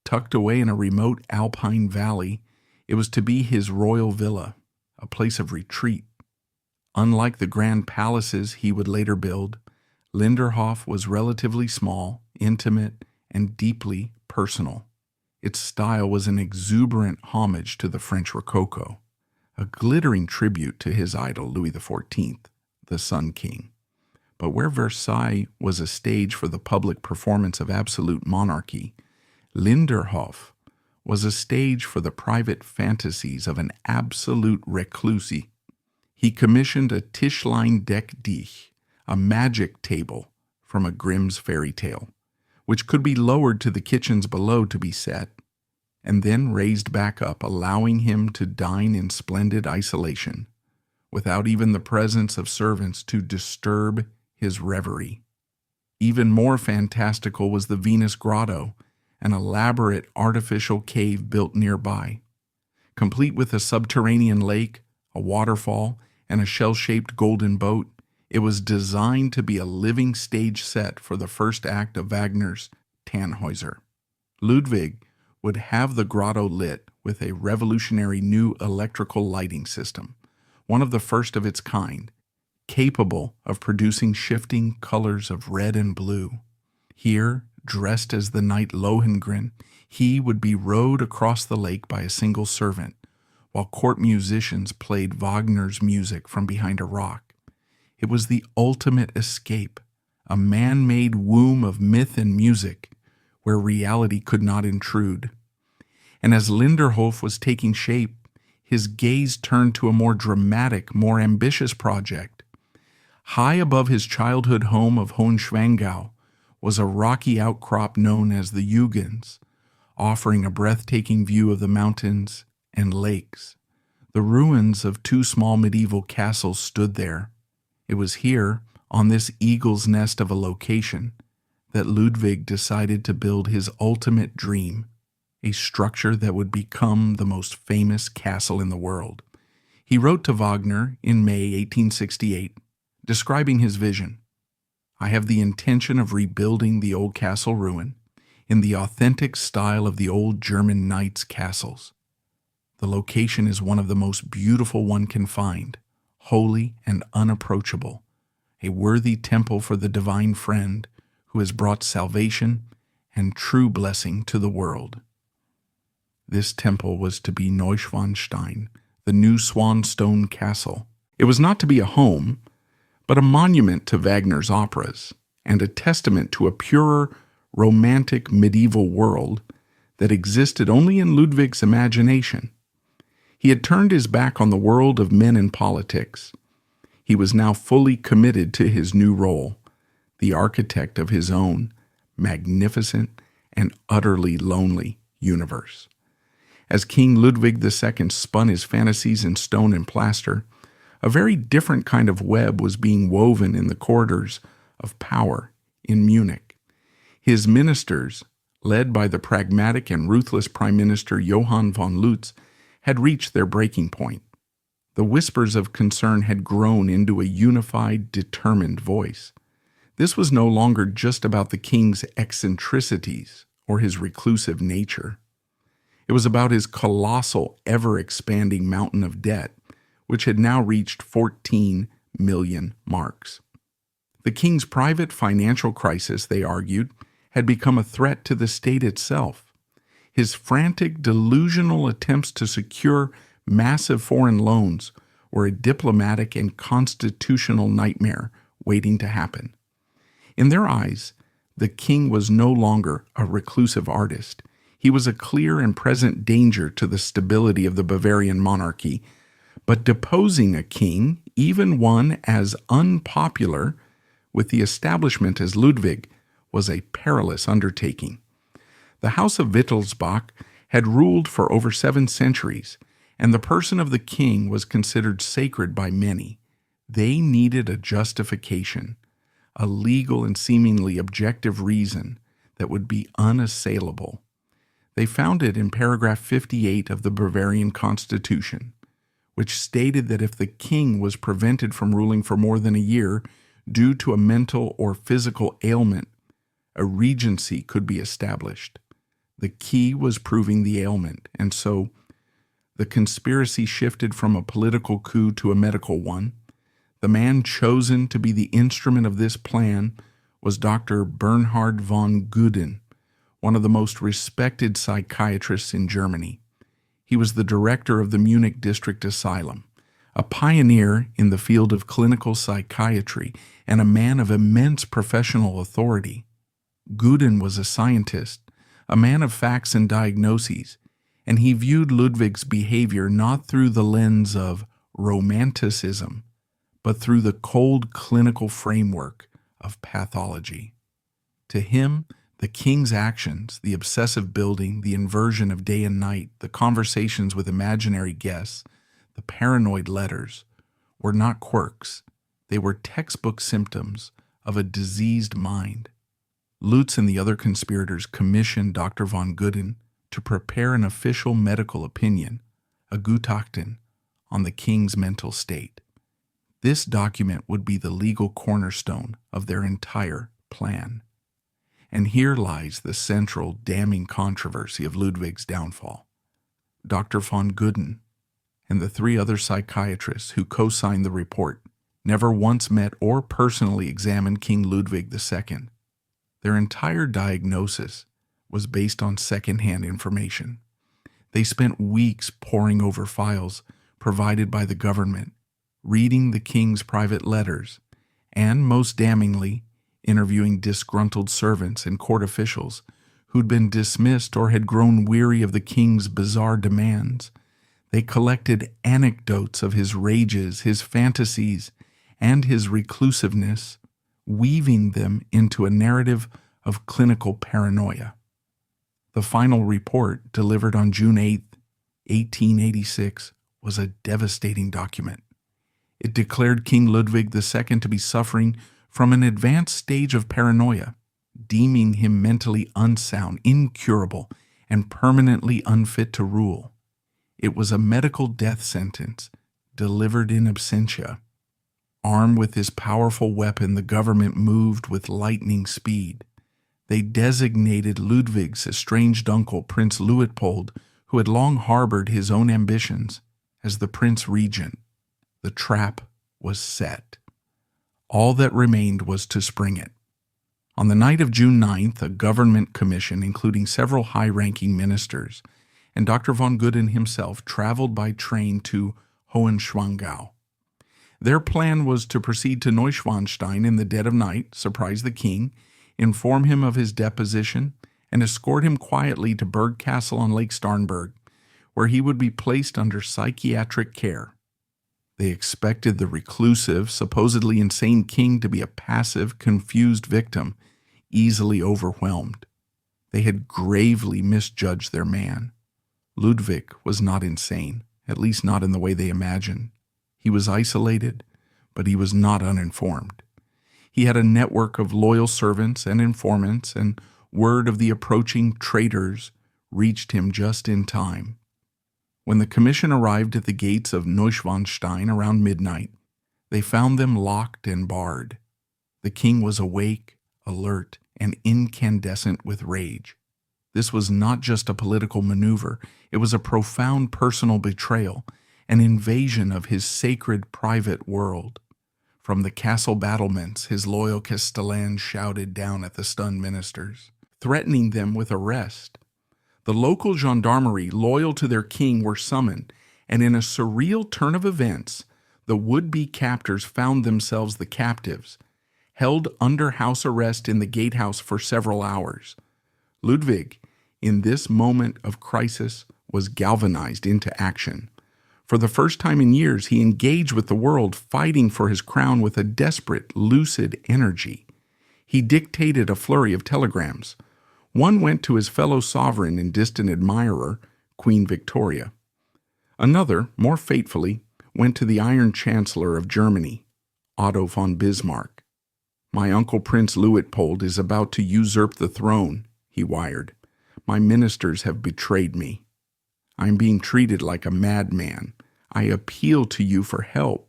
Tucked away in a remote alpine valley, it was to be his royal villa, a place of retreat. Unlike the grand palaces he would later build, Linderhof was relatively small, intimate, and deeply personal. Its style was an exuberant homage to the French Rococo, a glittering tribute to his idol Louis XIV, the Sun King. But where Versailles was a stage for the public performance of absolute monarchy, Linderhof was a stage for the private fantasies of an absolute recluse. He commissioned a Tischlein deck dich, a magic table from a Grimm's fairy tale, which could be lowered to the kitchens below to be set, and then raised back up, allowing him to dine in splendid isolation, without even the presence of servants to disturb his reverie. Even more fantastical was the Venus Grotto, an elaborate artificial cave built nearby. Complete with a subterranean lake, a waterfall, and a shell-shaped golden boat, it was designed to be a living stage set for the first act of Wagner's Tannhäuser. Ludwig would have the grotto lit with a revolutionary new electrical lighting system, one of the first of its kind, capable of producing shifting colors of red and blue. Here, dressed as the knight Lohengrin, he would be rowed across the lake by a single servant, while court musicians played Wagner's music from behind a rock. It was the ultimate escape, a man-made womb of myth and music, where reality could not intrude. And as Linderhof was taking shape, his gaze turned to a more dramatic, more ambitious project. High above his childhood home of Hohenschwangau was a rocky outcrop known as the Jugens, offering a breathtaking view of the mountains and lakes. The ruins of two small medieval castles stood there. It was here, on this eagle's nest of a location, that Ludwig decided to build his ultimate dream, a structure that would become the most famous castle in the world. He wrote to Wagner in May 1868, describing his vision. "I have the intention of rebuilding the old castle ruin in the authentic style of the old German knights' castles. The location is one of the most beautiful one can find, holy and unapproachable, a worthy temple for the divine friend who has brought salvation and true blessing to the world." This temple was to be Neuschwanstein, the new Swan Stone Castle. It was not to be a home, but a monument to Wagner's operas and a testament to a purer, romantic medieval world that existed only in Ludwig's imagination. He had turned his back on the world of men and politics. He was now fully committed to his new role, the architect of his own magnificent and utterly lonely universe. As King Ludwig II spun his fantasies in stone and plaster, a very different kind of web was being woven in the corridors of power in Munich. His ministers, led by the pragmatic and ruthless Prime Minister Johann von Lutz, had reached their breaking point. The whispers of concern had grown into a unified, determined voice. This was no longer just about the king's eccentricities or his reclusive nature. It was about his colossal, ever-expanding mountain of debt, which had now reached 14 million marks. The king's private financial crisis, they argued, had become a threat to the state itself. His frantic, delusional attempts to secure massive foreign loans were a diplomatic and constitutional nightmare waiting to happen. In their eyes, the king was no longer a reclusive artist. He was a clear and present danger to the stability of the Bavarian monarchy, But deposing a king, even one as unpopular with the establishment as Ludwig, was a perilous undertaking. The House of Wittelsbach had ruled for over 7 centuries, and the person of the king was considered sacred by many. They needed a justification, a legal and seemingly objective reason that would be unassailable. They found it in paragraph 58 of the Bavarian Constitution, which stated that if the king was prevented from ruling for more than a year due to a mental or physical ailment, a regency could be established. The key was proving the ailment, and so the conspiracy shifted from a political coup to a medical one. The man chosen to be the instrument of this plan was Dr. Bernhard von Guden, one of the most respected psychiatrists in Germany. He was the director of the Munich District Asylum, a pioneer in the field of clinical psychiatry, and a man of immense professional authority. Guden was a scientist, a man of facts and diagnoses, and he viewed Ludwig's behavior not through the lens of romanticism, but through the cold clinical framework of pathology. To him, the king's actions, the obsessive building, the inversion of day and night, the conversations with imaginary guests, the paranoid letters, were not quirks. They were textbook symptoms of a diseased mind. Lutz and the other conspirators commissioned Dr. von Guden to prepare an official medical opinion, a Gutachten, on the king's mental state. This document would be the legal cornerstone of their entire plan. And here lies the central damning controversy of Ludwig's downfall. Dr. von Guden and the 3 other psychiatrists who co-signed the report never once met or personally examined King Ludwig II. Their entire diagnosis was based on second-hand information. They spent weeks poring over files provided by the government, reading the king's private letters, and, most damningly, interviewing disgruntled servants and court officials who'd been dismissed or had grown weary of the king's bizarre demands. They collected anecdotes of his rages, his fantasies, and his reclusiveness, weaving them into a narrative of clinical paranoia. The final report, delivered on June 8, 1886, was a devastating document. It declared King Ludwig II to be suffering from an advanced stage of paranoia, deeming him mentally unsound, incurable, and permanently unfit to rule. It was a medical death sentence delivered in absentia. Armed with his powerful weapon, the government moved with lightning speed. They designated Ludwig's estranged uncle, Prince Luitpold, who had long harbored his own ambitions, as the Prince Regent. The trap was set. All that remained was to spring it. On the night of June 9th, a government commission, including several high-ranking ministers, and Dr. von Guden himself traveled by train to Hohenschwangau. Their plan was to proceed to Neuschwanstein in the dead of night, surprise the king, inform him of his deposition, and escort him quietly to Berg Castle on Lake Starnberg, where he would be placed under psychiatric care. They expected the reclusive, supposedly insane king to be a passive, confused victim, easily overwhelmed. They had gravely misjudged their man. Ludwig was not insane, at least not in the way they imagined. He was isolated, but he was not uninformed. He had a network of loyal servants and informants, and word of the approaching traitors reached him just in time. When the commission arrived at the gates of Neuschwanstein around midnight, they found them locked and barred. The king was awake, alert, and incandescent with rage. This was not just a political maneuver, it was a profound personal betrayal, an invasion of his sacred private world. From the castle battlements, his loyal castellans shouted down at the stunned ministers, threatening them with arrest. The local gendarmerie, loyal to their king, were summoned, and in a surreal turn of events, the would-be captors found themselves the captives, held under house arrest in the gatehouse for several hours. Ludwig, in this moment of crisis, was galvanized into action. For the first time in years, he engaged with the world, fighting for his crown with a desperate, lucid energy. He dictated a flurry of telegrams. One went to his fellow sovereign and distant admirer, Queen Victoria. Another, more fatefully, went to the Iron Chancellor of Germany, Otto von Bismarck. "My uncle Prince Luitpold is about to usurp the throne," he wired. "My ministers have betrayed me. I am being treated like a madman. I appeal to you for help."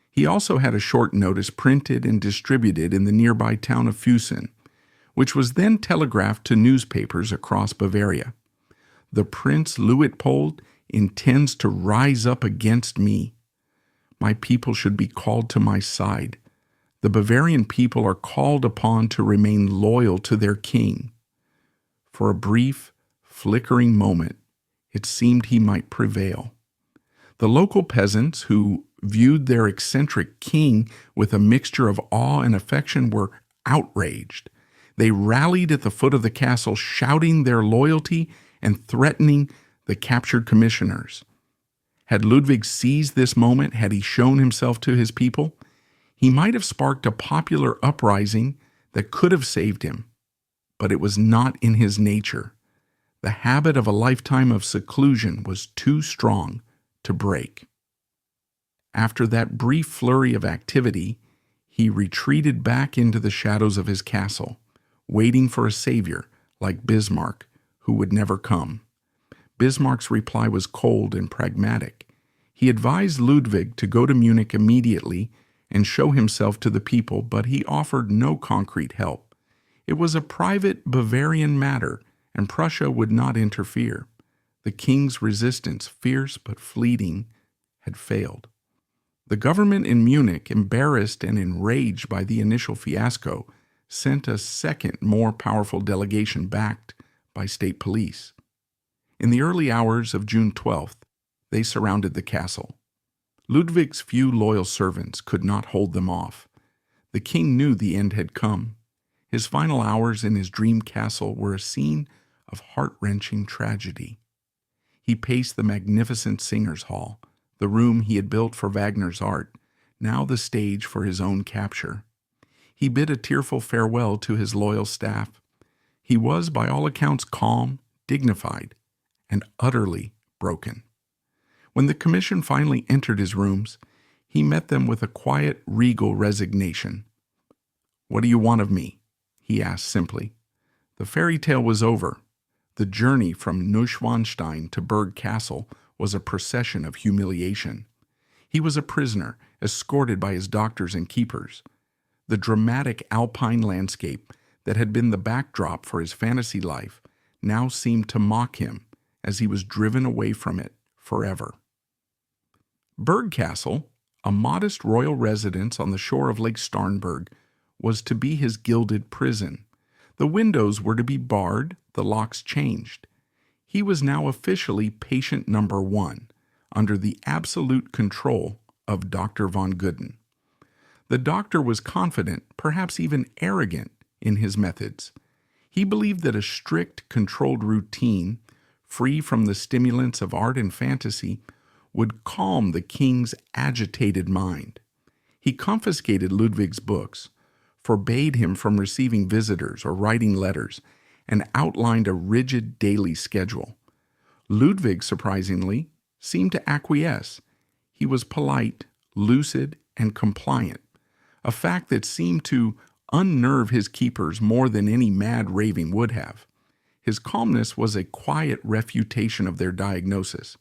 He also had a short notice printed and distributed in the nearby town of Füssen, which was then telegraphed to newspapers across Bavaria. "The Prince Luitpold intends to rise up against me. My people should be called to my side. The Bavarian people are called upon to remain loyal to their king." For a brief, flickering moment, it seemed he might prevail. The local peasants, who viewed their eccentric king with a mixture of awe and affection, were outraged. They rallied at the foot of the castle, shouting their loyalty and threatening the captured commissioners. Had Ludwig seized this moment, had he shown himself to his people, he might have sparked a popular uprising that could have saved him. But it was not in his nature. The habit of a lifetime of seclusion was too strong to break. After that brief flurry of activity, he retreated back into the shadows of his castle, waiting for a savior like Bismarck, who would never come. Bismarck's reply was cold and pragmatic. He advised Ludwig to go to Munich immediately and show himself to the people, but he offered no concrete help. It was a private Bavarian matter, and Prussia would not interfere. The king's resistance, fierce but fleeting, had failed. The government in Munich, embarrassed and enraged by the initial fiasco, sent a second, more powerful delegation backed by state police. In the early hours of June 12th, they surrounded the castle. Ludwig's few loyal servants could not hold them off. The king knew the end had come. His final hours in his dream castle were a scene of heart-wrenching tragedy. He paced the magnificent Singers' Hall, the room he had built for Wagner's art, now the stage for his own capture. He bid a tearful farewell to his loyal staff. He was, by all accounts, calm, dignified, and utterly broken. When the commission finally entered his rooms, he met them with a quiet, regal resignation. "What do you want of me?" he asked simply. The fairy tale was over. The journey from Neuschwanstein to Berg Castle was a procession of humiliation. He was a prisoner, escorted by his doctors and keepers. The dramatic alpine landscape that had been the backdrop for his fantasy life now seemed to mock him as he was driven away from it forever. Berg Castle, a modest royal residence on the shore of Lake Starnberg, was to be his gilded prison. The windows were to be barred, the locks changed. He was now officially patient number 1, under the absolute control of Dr. von Gudden. The doctor was confident, perhaps even arrogant, in his methods. He believed that a strict, controlled routine, free from the stimulants of art and fantasy, would calm the king's agitated mind. He confiscated Ludwig's books, forbade him from receiving visitors or writing letters, and outlined a rigid daily schedule. Ludwig, surprisingly, seemed to acquiesce. He was polite, lucid, and compliant, a fact that seemed to unnerve his keepers more than any mad raving would have. His calmness was a quiet refutation of their diagnosis.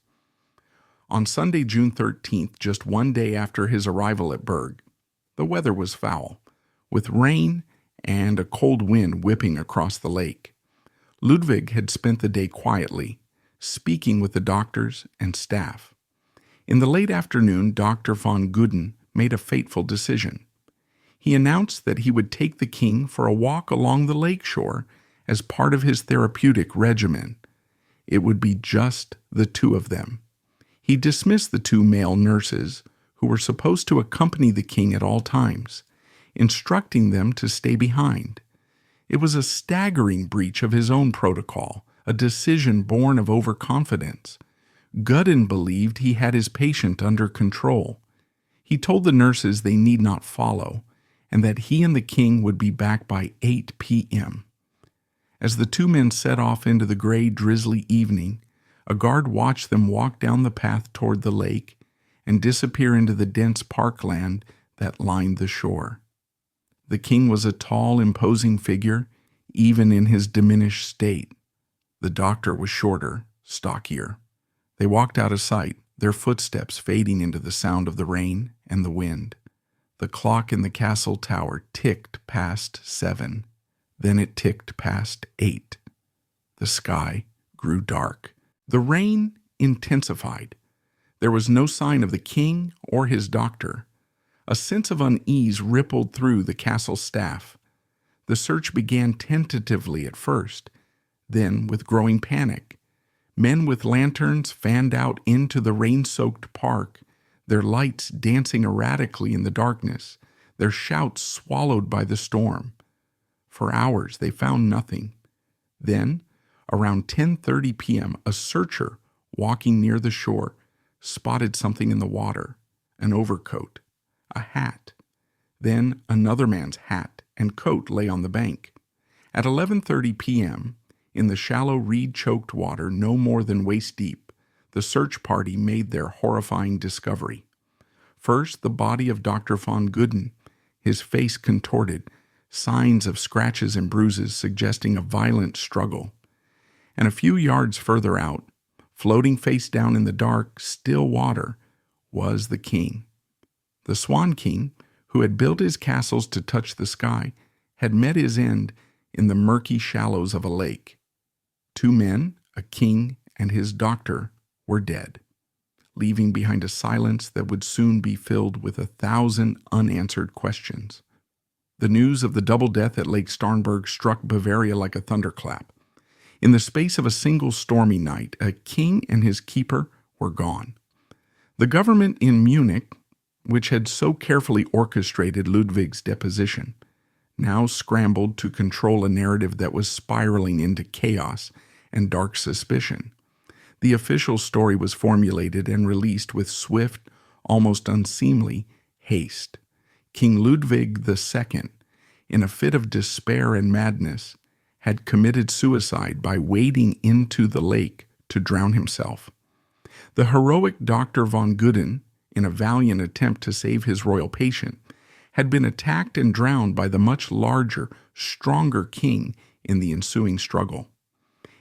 On Sunday, June 13th, just one day after his arrival at Berg, the weather was foul, with rain and a cold wind whipping across the lake. Ludwig had spent the day quietly, speaking with the doctors and staff. In the late afternoon, Dr. von Gudden made a fateful decision. He announced that he would take the king for a walk along the lake shore as part of his therapeutic regimen. It would be just the two of them. He dismissed the 2 male nurses who were supposed to accompany the king at all times, instructing them to stay behind. It was a staggering breach of his own protocol, a decision born of overconfidence. Gudin believed he had his patient under control. He told the nurses they need not follow, and that he and the king would be back by 8 p.m. As the two men set off into the gray, drizzly evening, a guard watched them walk down the path toward the lake and disappear into the dense parkland that lined the shore. The king was a tall, imposing figure, even in his diminished state. The doctor was shorter, stockier. They walked out of sight, their footsteps fading into the sound of the rain and the wind. The clock in the castle tower ticked past 7. Then it ticked past 8. The sky grew dark. The rain intensified. There was no sign of the king or his doctor. A sense of unease rippled through the castle staff. The search began tentatively at first, then with growing panic. Men with lanterns fanned out into the rain-soaked park, their lights dancing erratically in the darkness, their shouts swallowed by the storm. For hours they found nothing. Then, around 10:30 p.m., a searcher walking near the shore spotted something in the water, an overcoat, a hat. Then another man's hat and coat lay on the bank. At 11:30 p.m., in the shallow reed-choked water no more than waist-deep, the search party made their horrifying discovery. First, the body of Dr. von Gudin, his face contorted, signs of scratches and bruises suggesting a violent struggle. And a few yards further out, floating face down in the dark, still water, was the king. The Swan King, who had built his castles to touch the sky, had met his end in the murky shallows of a lake. 2 men, a king and his doctor, were dead, leaving behind a silence that would soon be filled with 1,000 unanswered questions. The news of the double death at Lake Starnberg struck Bavaria like a thunderclap. In the space of a single stormy night, a king and his keeper were gone. The government in Munich, which had so carefully orchestrated Ludwig's deposition, now scrambled to control a narrative that was spiraling into chaos and dark suspicion. The official story was formulated and released with swift, almost unseemly haste. King Ludwig II, in a fit of despair and madness, had committed suicide by wading into the lake to drown himself. The heroic Dr. von Gudin, in a valiant attempt to save his royal patient, had been attacked and drowned by the much larger, stronger king in the ensuing struggle.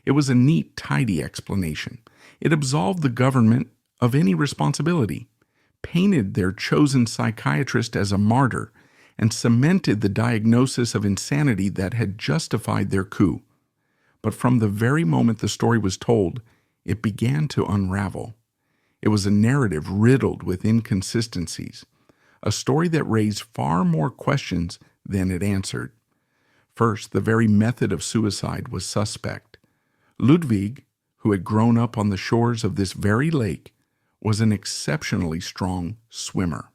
It was a neat, tidy explanation. It absolved the government of any responsibility, painted their chosen psychiatrist as a martyr, and cemented the diagnosis of insanity that had justified their coup. But from the very moment the story was told, it began to unravel. It was a narrative riddled with inconsistencies, a story that raised far more questions than it answered. First, the very method of suicide was suspect. Ludwig, who had grown up on the shores of this very lake, was an exceptionally strong swimmer.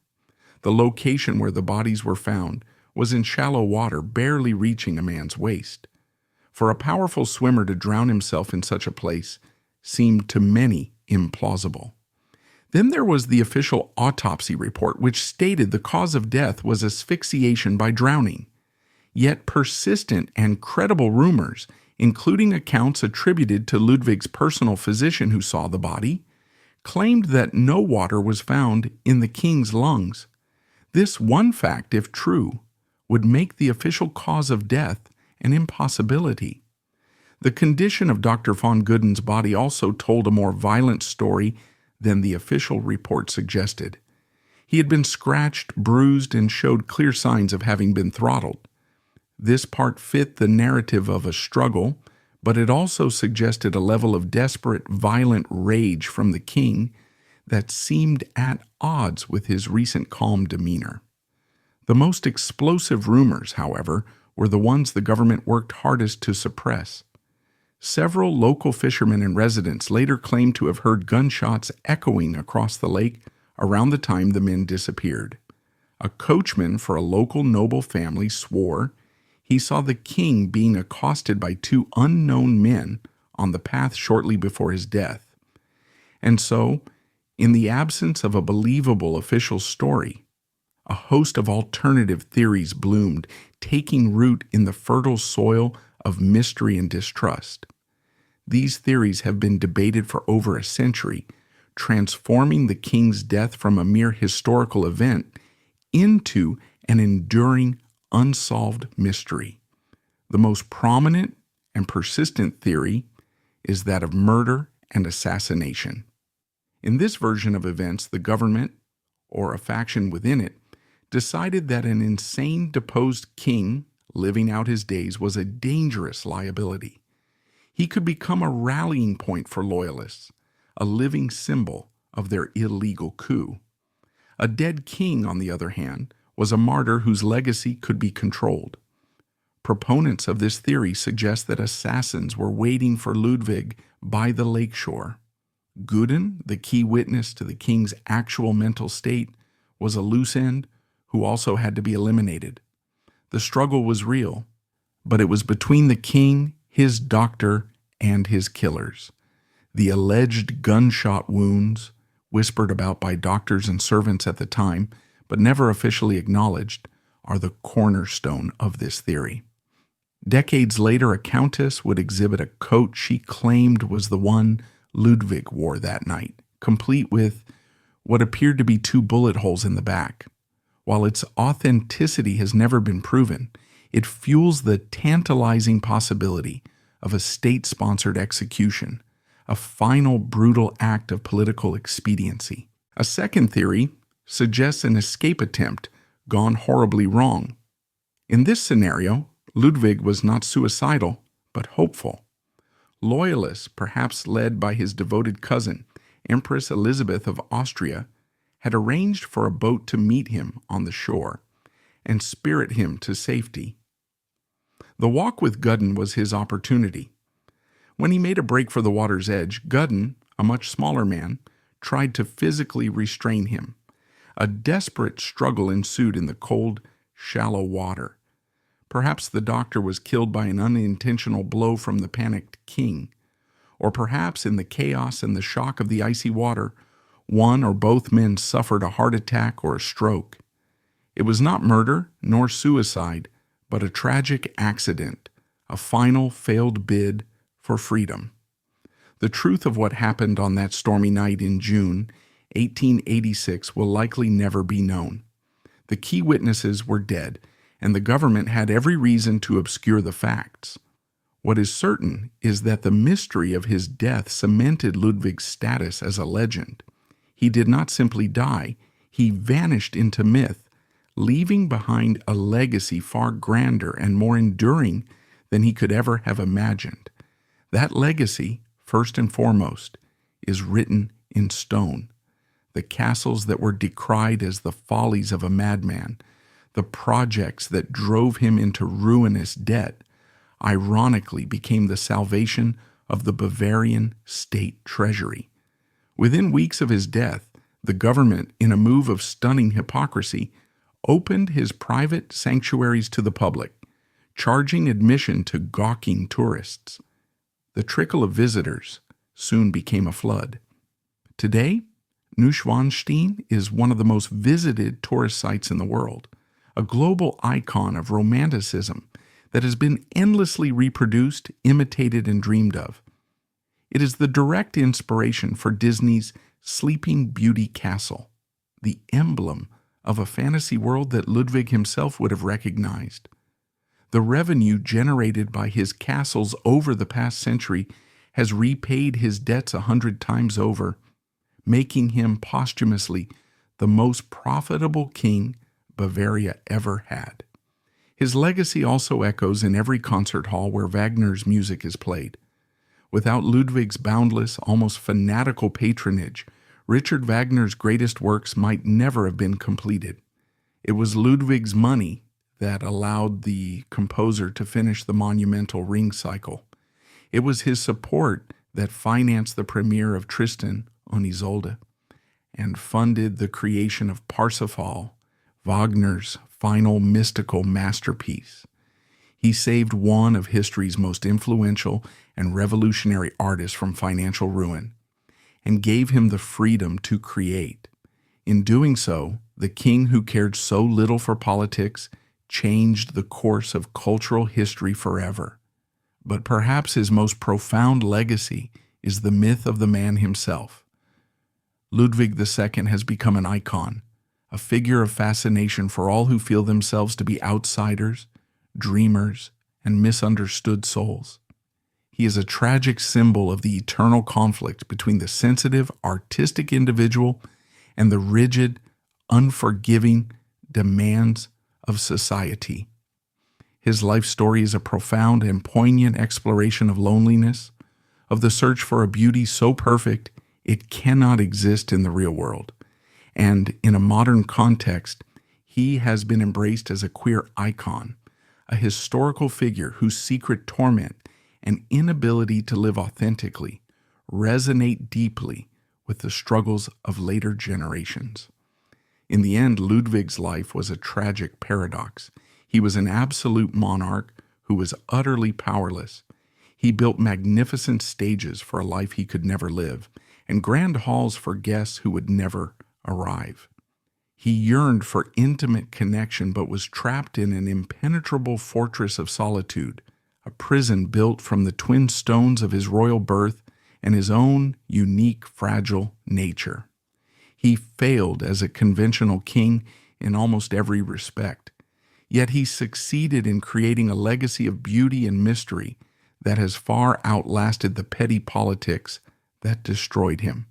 The location where the bodies were found was in shallow water, barely reaching a man's waist. For a powerful swimmer to drown himself in such a place seemed to many implausible. Then there was the official autopsy report, which stated the cause of death was asphyxiation by drowning. Yet persistent and credible rumors, including accounts attributed to Ludwig's personal physician who saw the body, claimed that no water was found in the king's lungs. This one fact, if true, would make the official cause of death an impossibility. The condition of Dr. von Gudin's body also told a more violent story than the official report suggested. He had been scratched, bruised, and showed clear signs of having been throttled. This part fit the narrative of a struggle, but it also suggested a level of desperate, violent rage from the king that seemed at odds with his recent calm demeanor. The most explosive rumors, however, were the ones the government worked hardest to suppress. Several local fishermen and residents later claimed to have heard gunshots echoing across the lake around the time the men disappeared. A coachman for a local noble family swore he saw the king being accosted by 2 unknown men on the path shortly before his death. And so, in the absence of a believable official story, a host of alternative theories bloomed, taking root in the fertile soil of mystery and distrust. These theories have been debated for over a century, transforming the king's death from a mere historical event into an enduring, unsolved mystery. The most prominent and persistent theory is that of murder and assassination. In this version of events, the government, or a faction within it, decided that an insane deposed king living out his days was a dangerous liability. He could become a rallying point for loyalists, a living symbol of their illegal coup. A dead king, on the other hand, was a martyr whose legacy could be controlled. Proponents of this theory suggest that assassins were waiting for Ludwig by the lakeshore. Gudin, the key witness to the king's actual mental state, was a loose end who also had to be eliminated. The struggle was real, but it was between the king, his doctor, and his killers. The alleged gunshot wounds, whispered about by doctors and servants at the time, but never officially acknowledged, are the cornerstone of this theory. Decades later, a countess would exhibit a coat she claimed was the one Ludwig wore that night, complete with what appeared to be 2 bullet holes in the back. While its authenticity has never been proven, it fuels the tantalizing possibility of a state-sponsored execution, a final brutal act of political expediency. A second theory suggests an escape attempt gone horribly wrong. In this scenario, Ludwig was not suicidal, but hopeful. Loyalists, perhaps led by his devoted cousin, Empress Elizabeth of Austria, had arranged for a boat to meet him on the shore and spirit him to safety. The walk with Gudin was his opportunity. When he made a break for the water's edge, Gudin, a much smaller man, tried to physically restrain him. A desperate struggle ensued in the cold, shallow water. Perhaps the doctor was killed by an unintentional blow from the panicked king, or perhaps in the chaos and the shock of the icy water, one or both men suffered a heart attack or a stroke. It was not murder nor suicide, but a tragic accident, a final failed bid for freedom. The truth of what happened on that stormy night in June 1886 will likely never be known. The key witnesses were dead, and the government had every reason to obscure the facts. What is certain is that the mystery of his death cemented Ludwig's status as a legend. He did not simply die, he vanished into myth, leaving behind a legacy far grander and more enduring than he could ever have imagined. That legacy, first and foremost, is written in stone. The castles that were decried as the follies of a madman, the projects that drove him into ruinous debt, ironically became the salvation of the Bavarian state treasury. Within weeks of his death, the government, in a move of stunning hypocrisy, opened his private sanctuaries to the public, charging admission to gawking tourists. The trickle of visitors soon became a flood. Today, Neuschwanstein is one of the most visited tourist sites in the world, a global icon of romanticism that has been endlessly reproduced, imitated, and dreamed of. It is the direct inspiration for Disney's Sleeping Beauty Castle, the emblem of a fantasy world that Ludwig himself would have recognized. The revenue generated by his castles over the past century has repaid his debts 100 times over, making him posthumously the most profitable king Bavaria ever had. His legacy also echoes in every concert hall where Wagner's music is played. Without Ludwig's boundless, almost fanatical patronage, Richard Wagner's greatest works might never have been completed. It was Ludwig's money that allowed the composer to finish the monumental Ring cycle. It was his support that financed the premiere of Tristan und Isolde and funded the creation of Parsifal, Wagner's final mystical masterpiece. He saved one of history's most influential and revolutionary artists from financial ruin, and gave him the freedom to create. In doing so, the king who cared so little for politics changed the course of cultural history forever. But perhaps his most profound legacy is the myth of the man himself. Ludwig II has become an icon, a figure of fascination for all who feel themselves to be outsiders, dreamers, and misunderstood souls. He is a tragic symbol of the eternal conflict between the sensitive, artistic individual and the rigid, unforgiving demands of society. His life story is a profound and poignant exploration of loneliness, of the search for a beauty so perfect it cannot exist in the real world. And in a modern context, he has been embraced as a queer icon, a historical figure whose secret torment and inability to live authentically resonate deeply with the struggles of later generations. In the end, Ludwig's life was a tragic paradox. He was an absolute monarch who was utterly powerless. He built magnificent stages for a life he could never live, and grand halls for guests who would never arrive. He yearned for intimate connection, but was trapped in an impenetrable fortress of solitude, a prison built from the twin stones of his royal birth and his own unique, fragile nature. He failed as a conventional king in almost every respect, yet he succeeded in creating a legacy of beauty and mystery that has far outlasted the petty politics that destroyed him.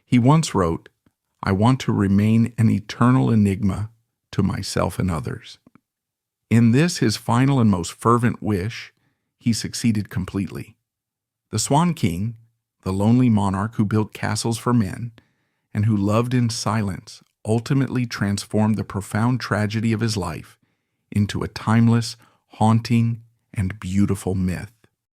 He once wrote, "I want to remain an eternal enigma to myself and others." In this, his final and most fervent wish, he succeeded completely. The Swan King, the lonely monarch who built castles for men and who loved in silence, ultimately transformed the profound tragedy of his life into a timeless, haunting, and beautiful myth.